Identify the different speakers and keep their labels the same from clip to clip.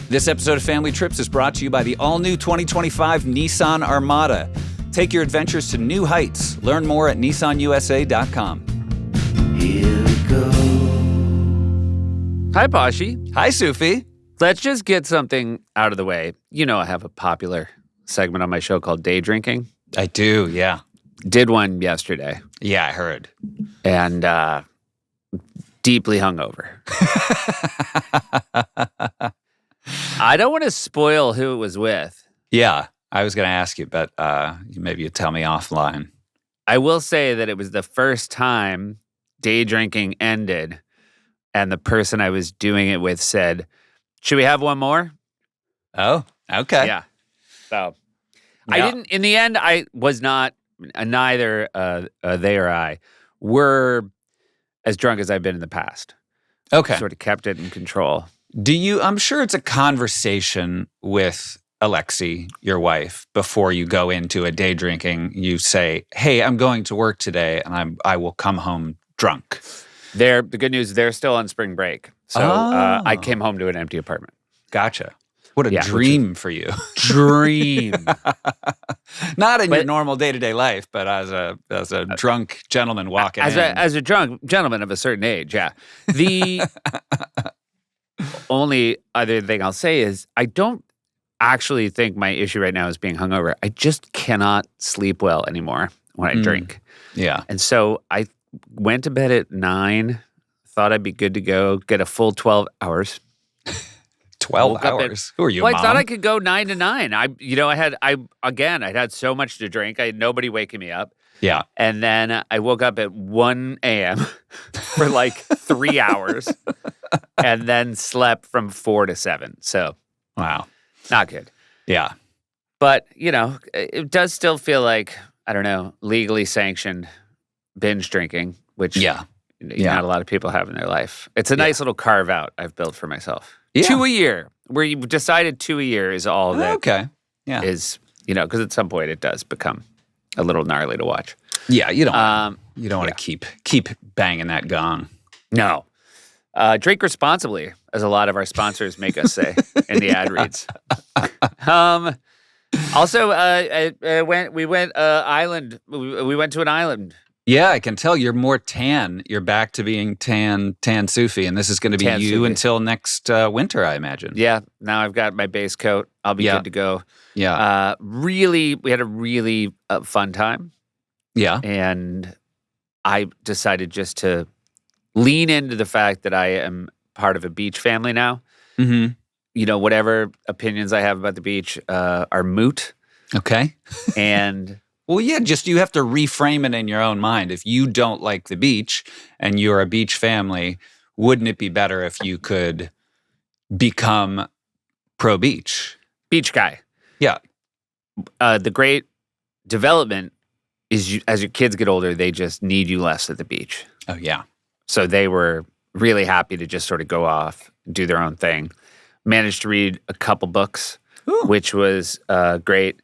Speaker 1: This episode of Family Trips is brought to you by the all-new 2025 Nissan Armada. Take your adventures to new heights. Learn more at nissanusa.com.
Speaker 2: Here we go.
Speaker 3: Hi, Poshy.
Speaker 1: Hi, Sufi.
Speaker 3: Let's just get something out of the way. You know I have a popular segment on my show called Day Drinking.
Speaker 1: I do, yeah.
Speaker 3: Did one yesterday.
Speaker 1: Yeah, I heard.
Speaker 3: And deeply hungover. I don't want to spoil who it was with.
Speaker 1: Yeah, I was going to ask you, but maybe you tell me offline.
Speaker 3: I will say that it was the first time day drinking ended and the person I was doing it with said, "Should we have one more?"
Speaker 1: Oh, okay.
Speaker 3: Yeah. So
Speaker 1: Yeah.
Speaker 3: I didn't, in the end, I was not, neither they or I were as drunk as I've been in the past.
Speaker 1: Okay.
Speaker 3: Sort of kept it in control.
Speaker 1: I'm sure it's a conversation with Alexi, your wife, before you go into a day drinking. You say, "Hey, I'm going to work today and I will come home drunk."
Speaker 3: The good news, they're still on spring break. So I came home to an empty apartment.
Speaker 1: Gotcha. What a dream for you.
Speaker 3: Dream.
Speaker 1: Not in your normal day-to-day life, but as a drunk gentleman walking in.
Speaker 3: As a drunk gentleman of a certain age, yeah. The only other thing I'll say is I don't actually think my issue right now is being hungover. I just cannot sleep well anymore when I drink.
Speaker 1: Yeah.
Speaker 3: And so I went to bed at 9, thought I'd be good to go, get a full 12 hours.
Speaker 1: 12 hours? Who are you,
Speaker 3: Well,
Speaker 1: Mom?
Speaker 3: I thought I could go 9 to 9. I'd had so much to drink. I had nobody waking me up.
Speaker 1: Yeah.
Speaker 3: And then I woke up at 1 a.m. for like 3 hours and then slept from 4 to 7. So,
Speaker 1: Wow.
Speaker 3: not good.
Speaker 1: Yeah.
Speaker 3: But, it does still feel like, I don't know, legally sanctioned binge drinking, which not a lot of people have in their life. It's a nice little carve out I've built for myself.
Speaker 1: Yeah.
Speaker 3: 2 a year, where you've decided 2 a year is all that is, because at some point it does become a little gnarly to watch.
Speaker 1: Yeah, you don't want to keep banging that gong.
Speaker 3: No. Drink responsibly, as a lot of our sponsors make us say in the ad reads. Also, we went island. We went to an island.
Speaker 1: Yeah, I can tell you're more tan. You're back to being tan Sufi, and this is going to be
Speaker 3: Tan
Speaker 1: you
Speaker 3: Sufi.
Speaker 1: until next winter, I imagine.
Speaker 3: Yeah, now I've got my base coat. I'll be good to go.
Speaker 1: Yeah.
Speaker 3: We had a really fun time.
Speaker 1: Yeah.
Speaker 3: And I decided just to lean into the fact that I am part of a beach family now.
Speaker 1: Mm-hmm.
Speaker 3: Whatever opinions I have about the beach are moot.
Speaker 1: Okay.
Speaker 3: And
Speaker 1: well, yeah, just you have to reframe it in your own mind. If you don't like the beach and you're a beach family, wouldn't it be better if you could become pro-beach?
Speaker 3: beach guy.
Speaker 1: Yeah.
Speaker 3: The great development is as your kids get older, they just need you less at the beach.
Speaker 1: Oh, yeah.
Speaker 3: So they were really happy to just sort of go off, do their own thing. Managed to read a couple books, which was great.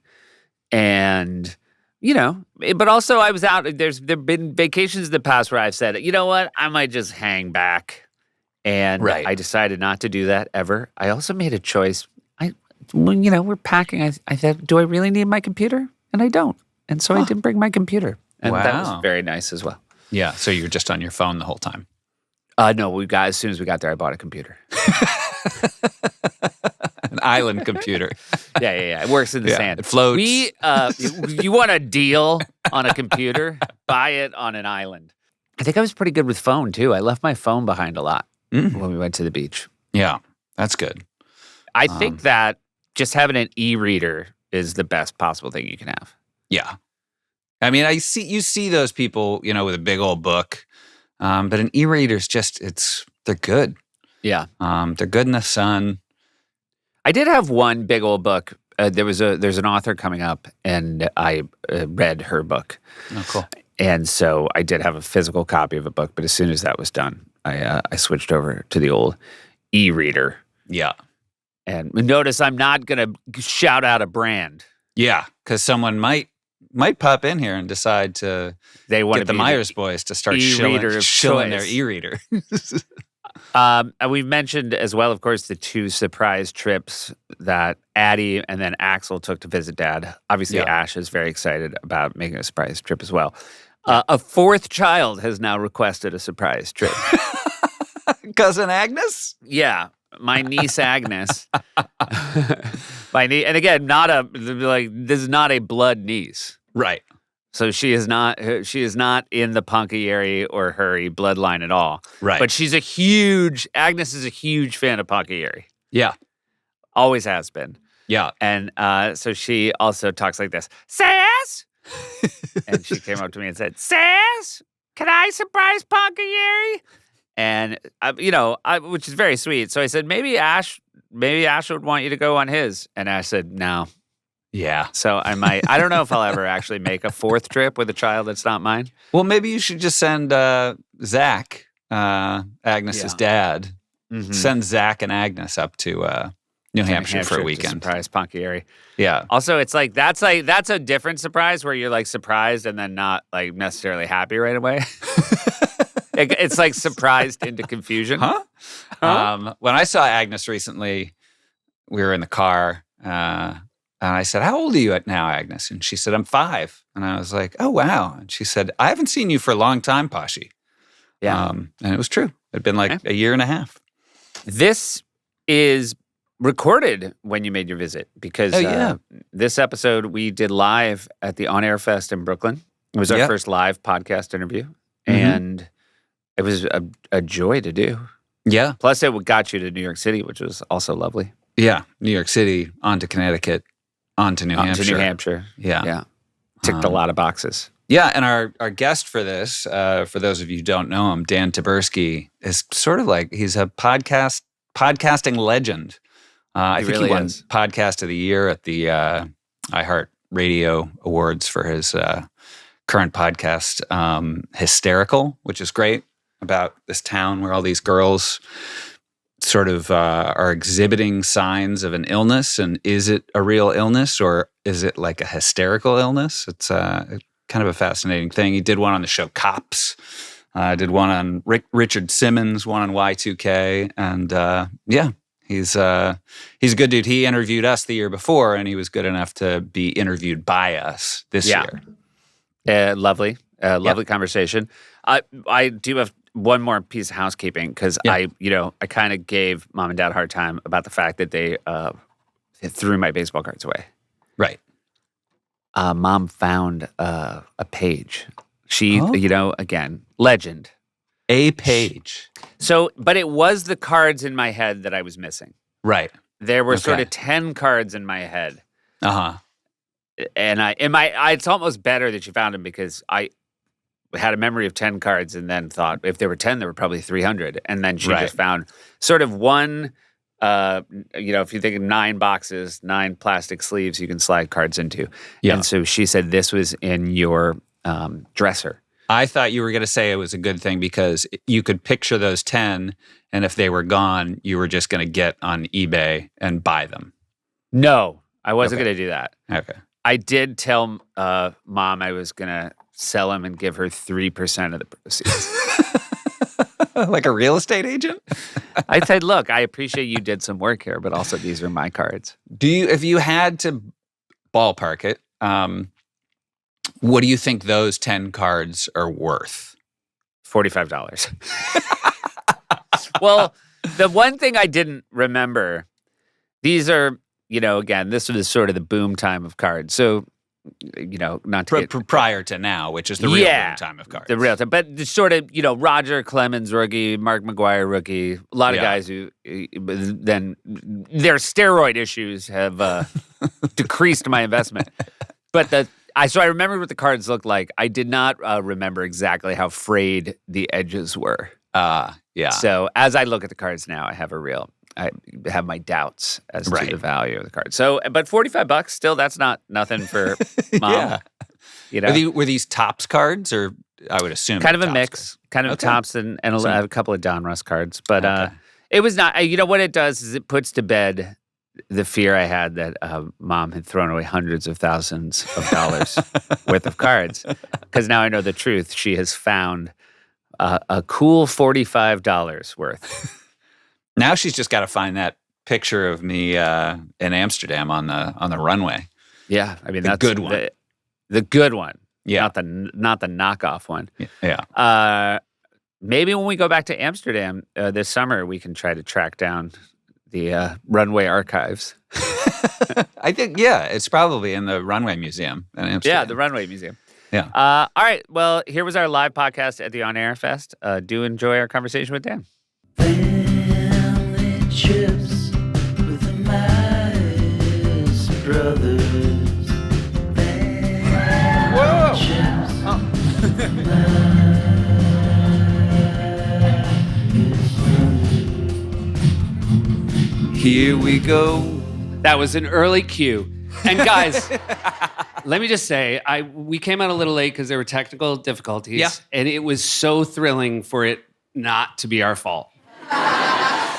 Speaker 3: And, but also I was out. There've been vacations in the past where I've said, you know what, I might just hang back. And I decided not to do that ever. I also made a choice. When we're packing, I thought, do I really need my computer? And I don't. And so I didn't bring my computer. And that was very nice as well.
Speaker 1: Yeah, so you were just on your phone the whole time.
Speaker 3: No, as soon as we got there, I bought a computer.
Speaker 1: An island computer.
Speaker 3: Yeah. It works in the sand.
Speaker 1: It floats.
Speaker 3: You want a deal on a computer? Buy it on an island. I think I was pretty good with phone, too. I left my phone behind a lot when we went to the beach.
Speaker 1: Yeah, that's good.
Speaker 3: I think that just having an e-reader is the best possible thing you can have.
Speaker 1: Yeah. I mean, you see those people, with a big old book, but an e-reader's they're good.
Speaker 3: Yeah.
Speaker 1: They're good in the sun.
Speaker 3: I did have one big old book. There's an author coming up, and I read her book.
Speaker 1: Oh, cool.
Speaker 3: And so I did have a physical copy of a book, but as soon as that was done, I switched over to the old e-reader.
Speaker 1: Yeah.
Speaker 3: And notice I'm not going to shout out a brand.
Speaker 1: Yeah, because someone might pop in here and decide to
Speaker 3: They want
Speaker 1: get the Meyers boys to start shilling their e-reader.
Speaker 3: And we've mentioned as well, of course, the 2 surprise trips that Addie and then Axel took to visit Dad. Obviously,
Speaker 1: Yeah.
Speaker 3: Ash is very excited about making a surprise trip as well. A 4th child has now requested a surprise trip.
Speaker 1: Cousin Agnes?
Speaker 3: Yeah, my niece Agnes. My niece, and again, this is not a blood niece.
Speaker 1: Right.
Speaker 3: So she is not in the Punkieri or Hurry bloodline at all.
Speaker 1: Right.
Speaker 3: But Agnes is a huge fan of Punkieri.
Speaker 1: Yeah.
Speaker 3: Always has been.
Speaker 1: Yeah.
Speaker 3: And so she also talks like this, Sass? And she came up to me and said, Sass, can I surprise Punkieri? And, which is very sweet. So I said, maybe Ash would want you to go on his. And Ash said, no.
Speaker 1: Yeah.
Speaker 3: So I don't know if I'll ever actually make a 4th trip with a child that's not mine.
Speaker 1: Well, maybe you should just send Zach, Agnes's dad, send Zach and Agnes up to New Hampshire for a weekend.
Speaker 3: Surprise Punkieri.
Speaker 1: Yeah.
Speaker 3: Also, it's that's a different surprise where you're surprised and then not necessarily happy right away. It's surprised into confusion.
Speaker 1: Huh? When I saw Agnes recently, we were in the car. And I said, how old are you now, Agnes? And she said, I'm 5. And I was like, oh, wow. And she said, I haven't seen you for a long time, Pashi.
Speaker 3: Yeah.
Speaker 1: And it was true. It'd been a year and a half.
Speaker 3: This is recorded when you made your visit because this episode we did live at the OnAir Fest in Brooklyn. It was our first live podcast interview. And it was a joy to do.
Speaker 1: Yeah.
Speaker 3: Plus, it got you to New York City, which was also lovely.
Speaker 1: Yeah. New York City, on to Connecticut. On to New Hampshire.
Speaker 3: To New Hampshire.
Speaker 1: Yeah.
Speaker 3: Yeah. Ticked a lot of boxes.
Speaker 1: Yeah. And our guest for this, for those of you who don't know him, Dan Taberski, is sort of he's a podcasting legend. I think he won Podcast of the Year at the iHeart Radio Awards for his current podcast, Hysterical, which is great, about this town where all these girls sort of are exhibiting signs of an illness, and is it a real illness or is it a hysterical illness? It's kind of a fascinating thing. He did one on the show Cops, did one on Richard Simmons, one on Y2K, and he's a good dude. He interviewed us the year before, and he was good enough to be interviewed by us this year.
Speaker 3: Lovely conversation. I do have one more piece of housekeeping because I kind of gave Mom and Dad a hard time about the fact that they threw my baseball cards away.
Speaker 1: Right.
Speaker 3: Mom found a page. She, again, legend.
Speaker 1: A page.
Speaker 3: But it was the cards in my head that I was missing.
Speaker 1: Right.
Speaker 3: There were sort of 10 cards in my head.
Speaker 1: Uh-huh.
Speaker 3: And it's almost better that you found them because I had a memory of 10 cards and then thought if there were 10, there were probably 300. And then she just found sort of one, if you think of 9 boxes, 9 plastic sleeves you can slide cards into. Yeah. And so she said this was in your dresser.
Speaker 1: I thought you were going to say it was a good thing because you could picture those 10, and if they were gone, you were just going to get on eBay and buy them.
Speaker 3: No, I wasn't going to do that.
Speaker 1: Okay.
Speaker 3: I did tell Mom I was going to sell them and give her 3% of the proceeds.
Speaker 1: Like a real estate agent?
Speaker 3: I said, look, I appreciate you did some work here, but also these are my cards.
Speaker 1: If you had to ballpark it, what do you think those 10 cards are worth?
Speaker 3: $45. Well, the one thing I didn't remember, these are, again, this was sort of the boom time of cards. So, not to get...
Speaker 1: Prior to now, which is the real boom time of cards.
Speaker 3: The real time. But the sort of, Roger Clemens rookie, Mark McGwire rookie, a lot of guys who then their steroid issues have decreased my investment. But so I remembered what the cards looked like. I did not remember exactly how frayed the edges were.
Speaker 1: Yeah.
Speaker 3: So as I look at the cards now, I have my doubts as to the value of the card. So, but $45 still, that's nothing for Mom.
Speaker 1: Yeah. Were these Topps cards, or I would assume
Speaker 3: kind of a mix, kind of Topps and I have a couple of Donruss cards, but it was not. What it does is it puts to bed the fear I had that Mom had thrown away hundreds of thousands of dollars worth of cards, because now I know the truth. She has found a cool $45 worth
Speaker 1: Now she's just got to find that picture of me in Amsterdam on the runway.
Speaker 3: Yeah, I mean
Speaker 1: The
Speaker 3: that's
Speaker 1: good one.
Speaker 3: The good one.
Speaker 1: Yeah.
Speaker 3: not the knockoff one.
Speaker 1: Yeah.
Speaker 3: Maybe when we go back to Amsterdam this summer, we can try to track down the runway archives.
Speaker 1: I think, it's probably in the Runway Museum in Amsterdam.
Speaker 3: Yeah, the Runway Museum.
Speaker 1: Yeah.
Speaker 3: All right. Well, here was our live podcast at the OnAir Fest. Do enjoy our conversation with Dan.
Speaker 2: Family trips with the Meyers brothers.
Speaker 1: Whoa! Here we go.
Speaker 4: That was an early cue. And guys, let me just say, we came out a little late because there were technical difficulties.
Speaker 1: Yeah.
Speaker 4: And it was so thrilling for it not to be our fault.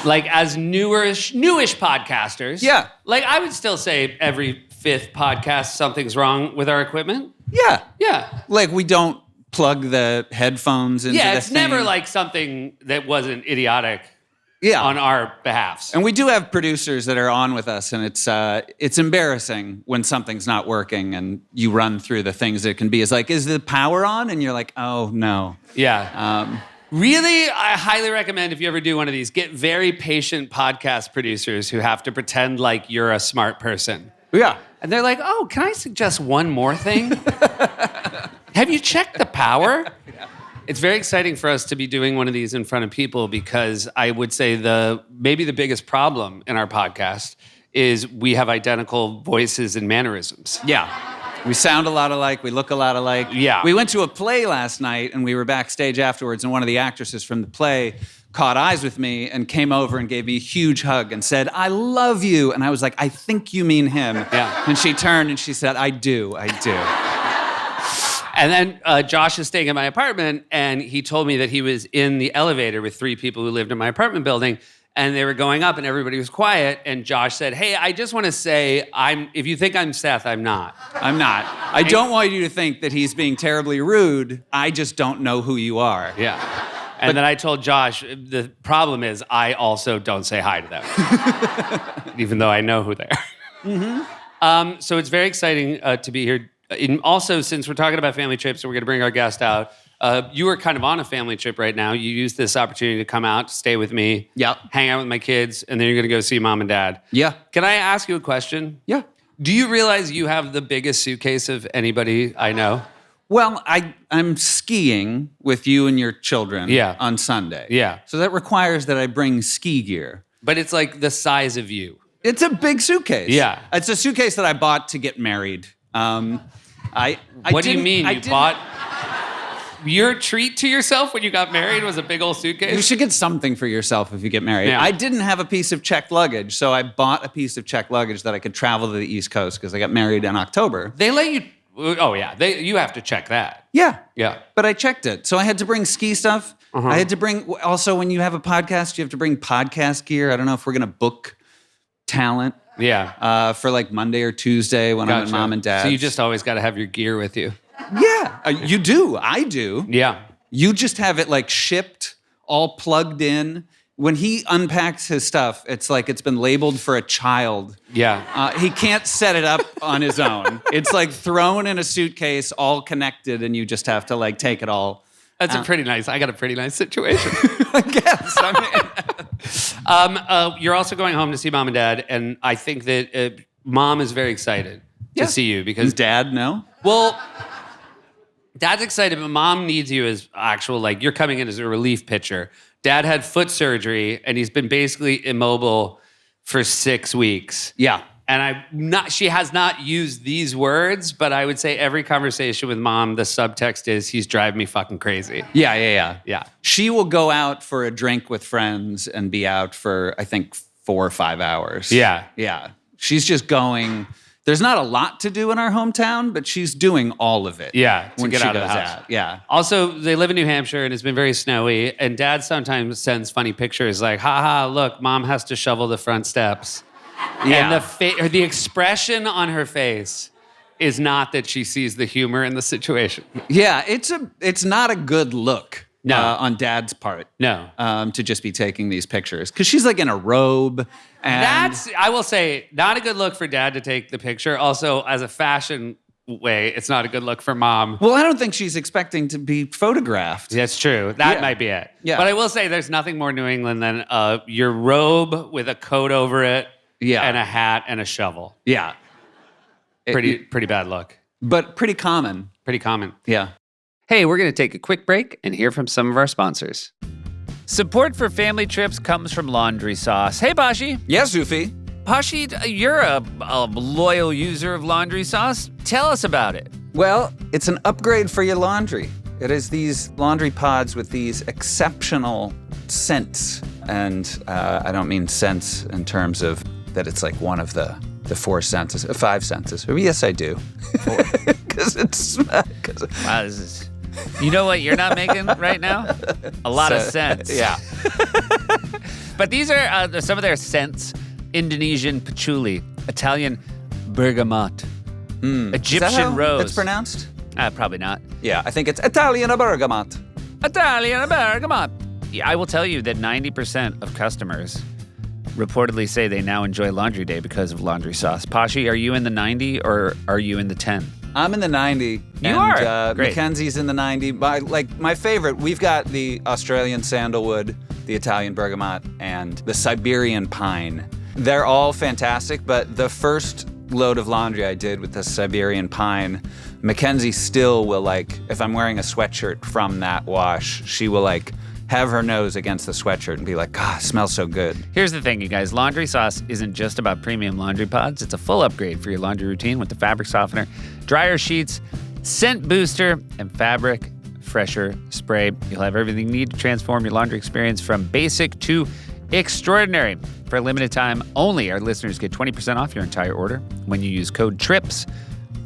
Speaker 4: Like as newish podcasters.
Speaker 1: Yeah.
Speaker 4: Like I would still say every fifth podcast, something's wrong with our equipment.
Speaker 1: Yeah.
Speaker 4: Yeah.
Speaker 1: Like we don't plug the headphones into
Speaker 4: Yeah,
Speaker 1: the
Speaker 4: it's
Speaker 1: thing.
Speaker 4: never like something that wasn't idiotic
Speaker 1: Yeah.
Speaker 4: on our behalfs.
Speaker 1: And we do have producers that are on with us, and it's embarrassing when something's not working and you run through the things that can be. It's like, is the power on? And you're like, oh, no.
Speaker 4: Yeah. Really, I highly recommend if you ever do one of these, get very patient podcast producers who have to pretend like you're a smart person.
Speaker 1: Yeah.
Speaker 4: And they're like, oh, can I suggest one more thing? Have you checked the power? It's very exciting for us to be doing one of these in front of people because I would say maybe the biggest problem in our podcast is we have identical voices and mannerisms.
Speaker 1: Yeah. We sound a lot alike. We look a lot alike.
Speaker 4: Yeah.
Speaker 1: We went to a play last night, and we were backstage afterwards, and one of the actresses from the play caught eyes with me and came over and gave me a huge hug and said, I love you. And I was like, I think you mean him.
Speaker 4: Yeah.
Speaker 1: And she turned and she said, I do.
Speaker 4: And then Josh is staying in my apartment, and he told me that he was in the elevator with 3 people who lived in my apartment building, and they were going up, and everybody was quiet. And Josh said, "Hey, I just want to say, if you think I'm Seth, I'm not.
Speaker 1: I'm not. I don't want you to think that he's being terribly rude. I just don't know who you are."
Speaker 4: Yeah. And then I told Josh, the problem is I also don't say hi to them, even though I know who they are. Mm-hmm. So it's very exciting to be here. And also, since we're talking about family trips, and we're going to bring our guest out, you are kind of on a family trip right now. You used this opportunity to come out, stay with me,
Speaker 1: Yep.
Speaker 4: hang out with my kids, and then you're going to go see mom and dad.
Speaker 1: Yeah.
Speaker 4: Can I ask you a question?
Speaker 1: Yeah.
Speaker 4: Do you realize you have the biggest suitcase of anybody I know?
Speaker 1: Well, I'm skiing with you and your children on Sunday.
Speaker 4: Yeah.
Speaker 1: So that requires that I bring ski gear.
Speaker 4: But it's like the size of you.
Speaker 1: It's a big suitcase.
Speaker 4: Yeah.
Speaker 1: It's a suitcase that I bought to get married.
Speaker 4: What do you mean? You bought your treat to yourself when you got married was a big old suitcase?
Speaker 1: You should get something for yourself if you get married.
Speaker 4: Yeah.
Speaker 1: I didn't have a piece of checked luggage, so I bought a piece of checked luggage that I could travel to the East Coast because I got married in October.
Speaker 4: They let you... Oh, yeah. You have to check that.
Speaker 1: Yeah.
Speaker 4: Yeah.
Speaker 1: But I checked it. So I had to bring ski stuff. I had to bring... Also, when you have a podcast, you have to bring podcast gear. I don't know if we're going to book talent
Speaker 4: Yeah.
Speaker 1: for like Monday or Tuesday when I'm at mom and dad.
Speaker 4: So you just always got to have your gear with you.
Speaker 1: Yeah. You do. I do.
Speaker 4: Yeah.
Speaker 1: You just have it like shipped, all plugged in. When he unpacks his stuff, it's like it's been labeled for a child.
Speaker 4: Yeah.
Speaker 1: He can't set it up on his own. It's like thrown in a suitcase, all connected, and you just have to like take it all.
Speaker 4: That's I got a pretty nice situation.
Speaker 1: I guess.
Speaker 4: You're also going home to see mom and dad, and I think that mom is very excited to see you because
Speaker 1: Dad, no?
Speaker 4: Well, dad's excited, but mom needs you as actual, like, you're coming in as a relief pitcher. Dad had foot surgery, and he's been basically immobile for 6 weeks.
Speaker 1: Yeah.
Speaker 4: And she has not used these words, but I would say every conversation with mom, the subtext is, he's driving me fucking crazy.
Speaker 1: Yeah. She will go out for a drink with friends and be out for, I think, 4 or 5 hours.
Speaker 4: Yeah.
Speaker 1: Yeah. She's just going... There's not a lot to do in our hometown, but she's doing all of it.
Speaker 4: Yeah, to
Speaker 1: when
Speaker 4: get
Speaker 1: she
Speaker 4: out of the
Speaker 1: goes
Speaker 4: house.
Speaker 1: out. Yeah.
Speaker 4: Also, they live in New Hampshire, and it's been very snowy, and dad sometimes sends funny pictures like, haha, look, mom has to shovel the front steps.
Speaker 1: Yeah.
Speaker 4: And the expression on her face is not that she sees the humor in the situation.
Speaker 1: Yeah, it's not a good look.
Speaker 4: No.
Speaker 1: on Dad's part.
Speaker 4: No.
Speaker 1: To just be taking these pictures. Because she's like in a robe. And
Speaker 4: That's, I will say, not a good look for Dad to take the picture. Also, as a fashion way, it's not a good look for Mom.
Speaker 1: Well, I don't think she's expecting to be photographed.
Speaker 4: That's true. That
Speaker 1: Yeah.
Speaker 4: might be it.
Speaker 1: Yeah.
Speaker 4: But I will say there's nothing more New England than your robe with a coat over it
Speaker 1: Yeah.
Speaker 4: and a hat and a shovel.
Speaker 1: Yeah.
Speaker 4: Pretty bad look.
Speaker 1: But pretty common.
Speaker 4: Pretty common.
Speaker 1: Yeah.
Speaker 3: Hey, we're going to take a quick break and hear from some of our sponsors. Support for family trips comes from Laundry Sauce. Hey, Bashi.
Speaker 1: Yes, Zufi.
Speaker 3: Bashi, you're a loyal user of Laundry Sauce. Tell us about it.
Speaker 1: Well, it's an upgrade for your laundry. It is these laundry pods with these exceptional scents. And I don't mean scents in terms of that it's like one of the four senses, five senses. Yes, I do. Because it's...
Speaker 3: Wow, this is... You know what you're not making right now? A lot of sense.
Speaker 1: Yeah.
Speaker 3: But these are some of their scents. Indonesian patchouli, Italian bergamot, Egyptian rose.
Speaker 1: It's pronounced?
Speaker 3: Probably not.
Speaker 1: Yeah, I think it's Italian bergamot.
Speaker 3: Italian bergamot. Yeah, I will tell you that 90% of customers reportedly say they now enjoy Laundry Day because of Laundry Sauce. Pashi, are you in the 90 or are you in the 10?
Speaker 1: I'm in the 90.
Speaker 3: You are? Great.
Speaker 1: Mackenzie's in the 90. My favorite, we've got the Australian sandalwood, the Italian bergamot, and the Siberian pine. They're all fantastic, but the first load of laundry I did with the Siberian pine, Mackenzie still will if I'm wearing a sweatshirt from that wash, she will have her nose against the sweatshirt and be like, God, it smells so good.
Speaker 3: Here's the thing, you guys. Laundry Sauce isn't just about premium laundry pods. It's a full upgrade for your laundry routine with the fabric softener, dryer sheets, scent booster, and fabric fresher spray. You'll have everything you need to transform your laundry experience from basic to extraordinary. For a limited time only, our listeners get 20% off your entire order when you use code TRIPS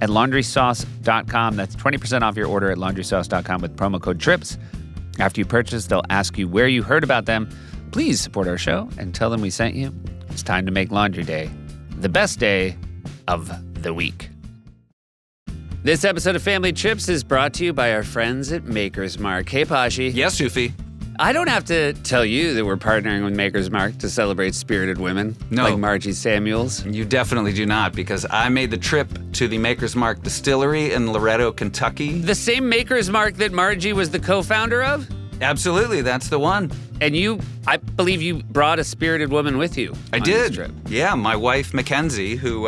Speaker 3: at laundrysauce.com. That's 20% off your order at laundrysauce.com with promo code TRIPS. After you purchase, they'll ask you where you heard about them. Please support our show and tell them we sent you. It's time to make Laundry Day the best day of the week. This episode of Family Trips is brought to you by our friends at Maker's Mark. Hey, Pashi.
Speaker 1: Yes, Sufi.
Speaker 3: I don't have to tell you that we're partnering with Maker's Mark to celebrate spirited women like Margie Samuels.
Speaker 1: You definitely do not, because I made the trip to the Maker's Mark distillery in Loretto, Kentucky.
Speaker 3: The same Maker's Mark that Margie was the co-founder of?
Speaker 1: Absolutely, that's the one.
Speaker 3: And I believe you brought a spirited woman with you.
Speaker 1: I
Speaker 3: on
Speaker 1: did.
Speaker 3: This trip.
Speaker 1: Yeah, my wife, Mackenzie, who,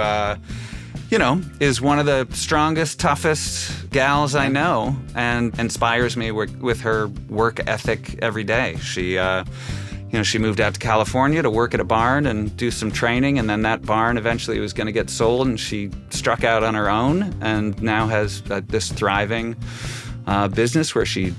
Speaker 1: is one of the strongest, toughest gals I know and inspires me with her work ethic every day. She moved out to California to work at a barn and do some training, and then that barn eventually was going to get sold, and she struck out on her own and now has this thriving business where she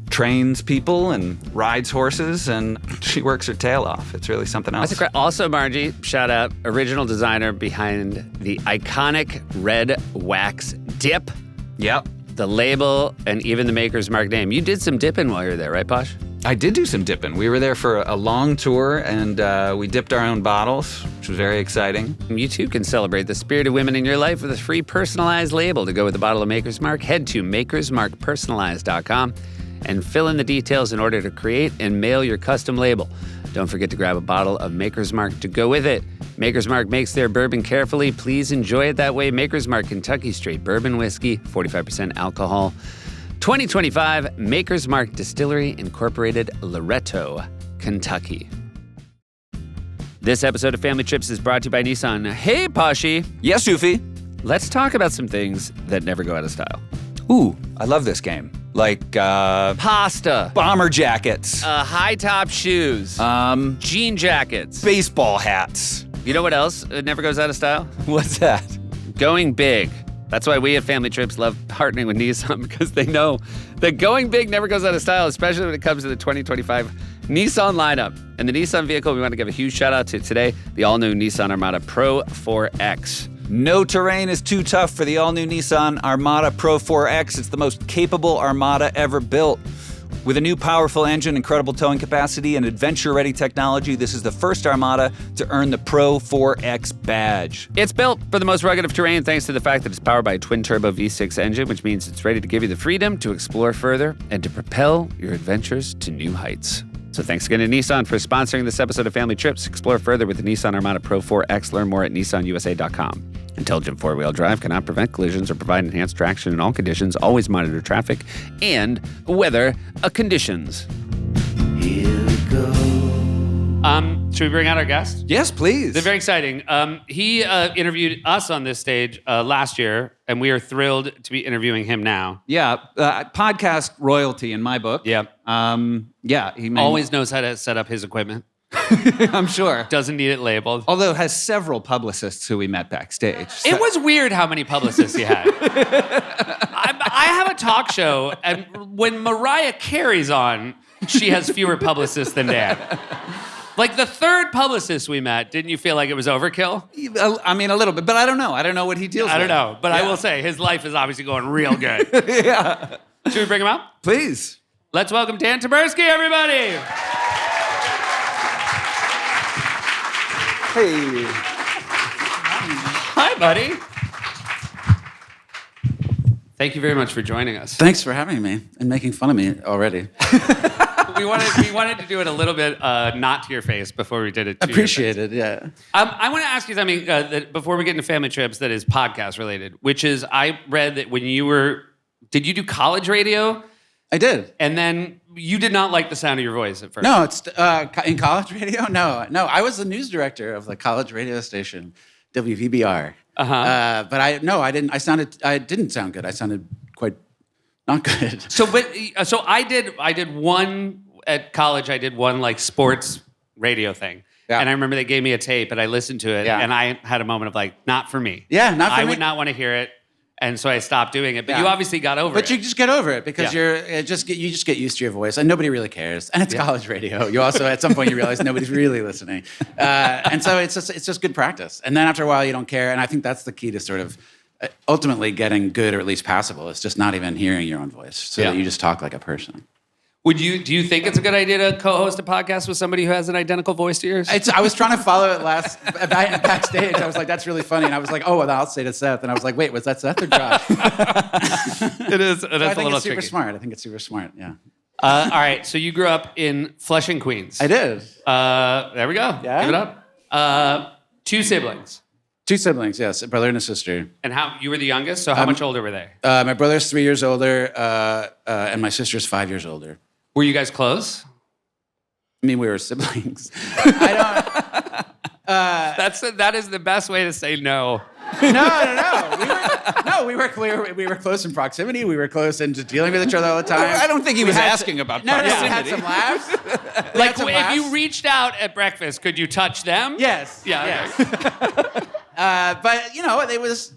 Speaker 1: trains people and rides horses, and she works her tail off. It's really something else.
Speaker 3: That's great. Also, Margie, shout out, original designer behind the iconic red wax dip.
Speaker 1: Yep.
Speaker 3: The label and even the Maker's Mark name. You did some dipping while you were there, right, Posh?
Speaker 1: I did do some dipping. We were there for a long tour, and we dipped our own bottles, which was very exciting.
Speaker 3: You too can celebrate the spirit of women in your life with a free personalized label to go with a bottle of Maker's Mark. Head to makersmarkpersonalized.com and fill in the details in order to create and mail your custom label. Don't forget to grab a bottle of Maker's Mark to go with it. Maker's Mark makes their bourbon carefully. Please enjoy it that way. Maker's Mark Kentucky Straight Bourbon Whiskey, 45% alcohol. 2025 Maker's Mark Distillery Incorporated, Loretto, Kentucky. This episode of Family Trips is brought to you by Nissan. Hey, Pashi.
Speaker 1: Yes, Sufi.
Speaker 3: Let's talk about some things that never go out of style.
Speaker 1: Ooh, I love this game. Like
Speaker 3: Pasta.
Speaker 1: bomber jackets,
Speaker 3: High-top shoes. Jean jackets.
Speaker 1: baseball hats.
Speaker 3: You know what else never goes out of style?
Speaker 1: What's that?
Speaker 3: Going big. That's why we at Family Trips love partnering with Nissan, because they know that going big never goes out of style, especially when it comes to the 2025 Nissan lineup. And the Nissan vehicle we want to give a huge shout out to today, the all-new Nissan Armada Pro 4X.
Speaker 1: No terrain is too tough for the all-new Nissan Armada Pro 4X. It's the most capable Armada ever built. With a new powerful engine, incredible towing capacity, and adventure-ready technology, this is the first Armada to earn the Pro 4X badge.
Speaker 3: It's built for the most rugged of terrain thanks to the fact that it's powered by a twin-turbo V6 engine, which means it's ready to give you the freedom to explore further and to propel your adventures to new heights. So thanks again to Nissan for sponsoring this episode of Family Trips. Explore further with the Nissan Armada Pro 4X. Learn more at nissanusa.com. Intelligent four-wheel drive cannot prevent collisions or provide enhanced traction in all conditions. Always monitor traffic and weather conditions.
Speaker 2: Here we go.
Speaker 4: Should we bring out our guest?
Speaker 1: Yes, please.
Speaker 4: They're very exciting. He interviewed us on this stage last year, and we are thrilled to be interviewing him now.
Speaker 1: Yeah, podcast royalty in my book.
Speaker 4: Yeah.
Speaker 1: He
Speaker 4: Always knows how to set up his equipment.
Speaker 1: I'm sure.
Speaker 4: Doesn't need it labeled.
Speaker 1: Although has several publicists who we met backstage.
Speaker 4: It was weird how many publicists he had. I have a talk show, and when Mariah Carey's on, she has fewer publicists than Dan. Like the third publicist we met, didn't you feel like it was overkill?
Speaker 1: I mean, a little bit, but I don't know. I don't know what he deals with.
Speaker 4: I don't know, but I will say his life is obviously going real good.
Speaker 1: Yeah.
Speaker 4: Should we bring him out?
Speaker 1: Please.
Speaker 4: Let's welcome Dan Taberski, everybody.
Speaker 1: Hey.
Speaker 4: Hi, buddy. Thank you very much for joining us.
Speaker 5: Thanks for having me and making fun of me already.
Speaker 4: We wanted to do it a little bit not to your face before we did it to your
Speaker 5: Appreciate
Speaker 4: face.
Speaker 5: it, yeah.
Speaker 4: I want to ask you something that before we get into Family Trips that is podcast related, which is I read that when you were, did you do college radio?
Speaker 5: I did.
Speaker 4: And then you did not like the sound of your voice at first.
Speaker 5: No, it's in college radio. No. I was the news director of the college radio station, WVBR. But I didn't. I didn't sound good. I sounded quite not good.
Speaker 4: So I did one at college. I did one like sports radio thing.
Speaker 5: Yeah.
Speaker 4: And I remember they gave me a tape and I listened to it and I had a moment of like, not for me.
Speaker 5: Yeah, not for me.
Speaker 4: I would not want to hear it. And so I stopped doing it. But
Speaker 5: Yeah.
Speaker 4: you obviously got over it.
Speaker 5: But you just get over it because
Speaker 4: Yeah.
Speaker 5: you just get used to your voice, and nobody really cares. And it's college radio. You also at some point you realize nobody's really listening, and so it's just good practice. And then after a while you don't care. And I think that's the key to sort of ultimately getting good or at least passable. It's just not even hearing your own voice, so that you just talk like a person.
Speaker 4: Do you think it's a good idea to co-host a podcast with somebody who has an identical voice to yours?
Speaker 5: I was trying to follow it backstage. I was like, that's really funny. And I was like, oh, well, I'll say to Seth. And I was like, wait, was that Seth or Josh?
Speaker 4: It is. That's
Speaker 5: I think
Speaker 4: a little
Speaker 5: it's super
Speaker 4: tricky.
Speaker 5: smart. I think it's super smart, yeah.
Speaker 4: All right. So you grew up in Flushing, Queens.
Speaker 5: I did.
Speaker 4: There we go.
Speaker 5: Yeah?
Speaker 4: Give it up. 2 siblings.
Speaker 5: 2 siblings, yes, a brother and a sister.
Speaker 4: And you were the youngest, so how much older were they?
Speaker 5: My brother's 3 years older, and my sister's 5 years older.
Speaker 4: Were you guys close?
Speaker 5: I mean, we were siblings.
Speaker 4: That is the best way to say no.
Speaker 5: No. We were clear. We were close in proximity. We were close in just dealing with each other all the time.
Speaker 1: I don't think he was asking about
Speaker 5: No,
Speaker 1: proximity.
Speaker 5: we had some laughs.
Speaker 4: Like if you reached out at breakfast, could you touch them?
Speaker 5: Yes.
Speaker 4: Yeah.
Speaker 5: Yes.
Speaker 4: Okay.
Speaker 5: But you know, there's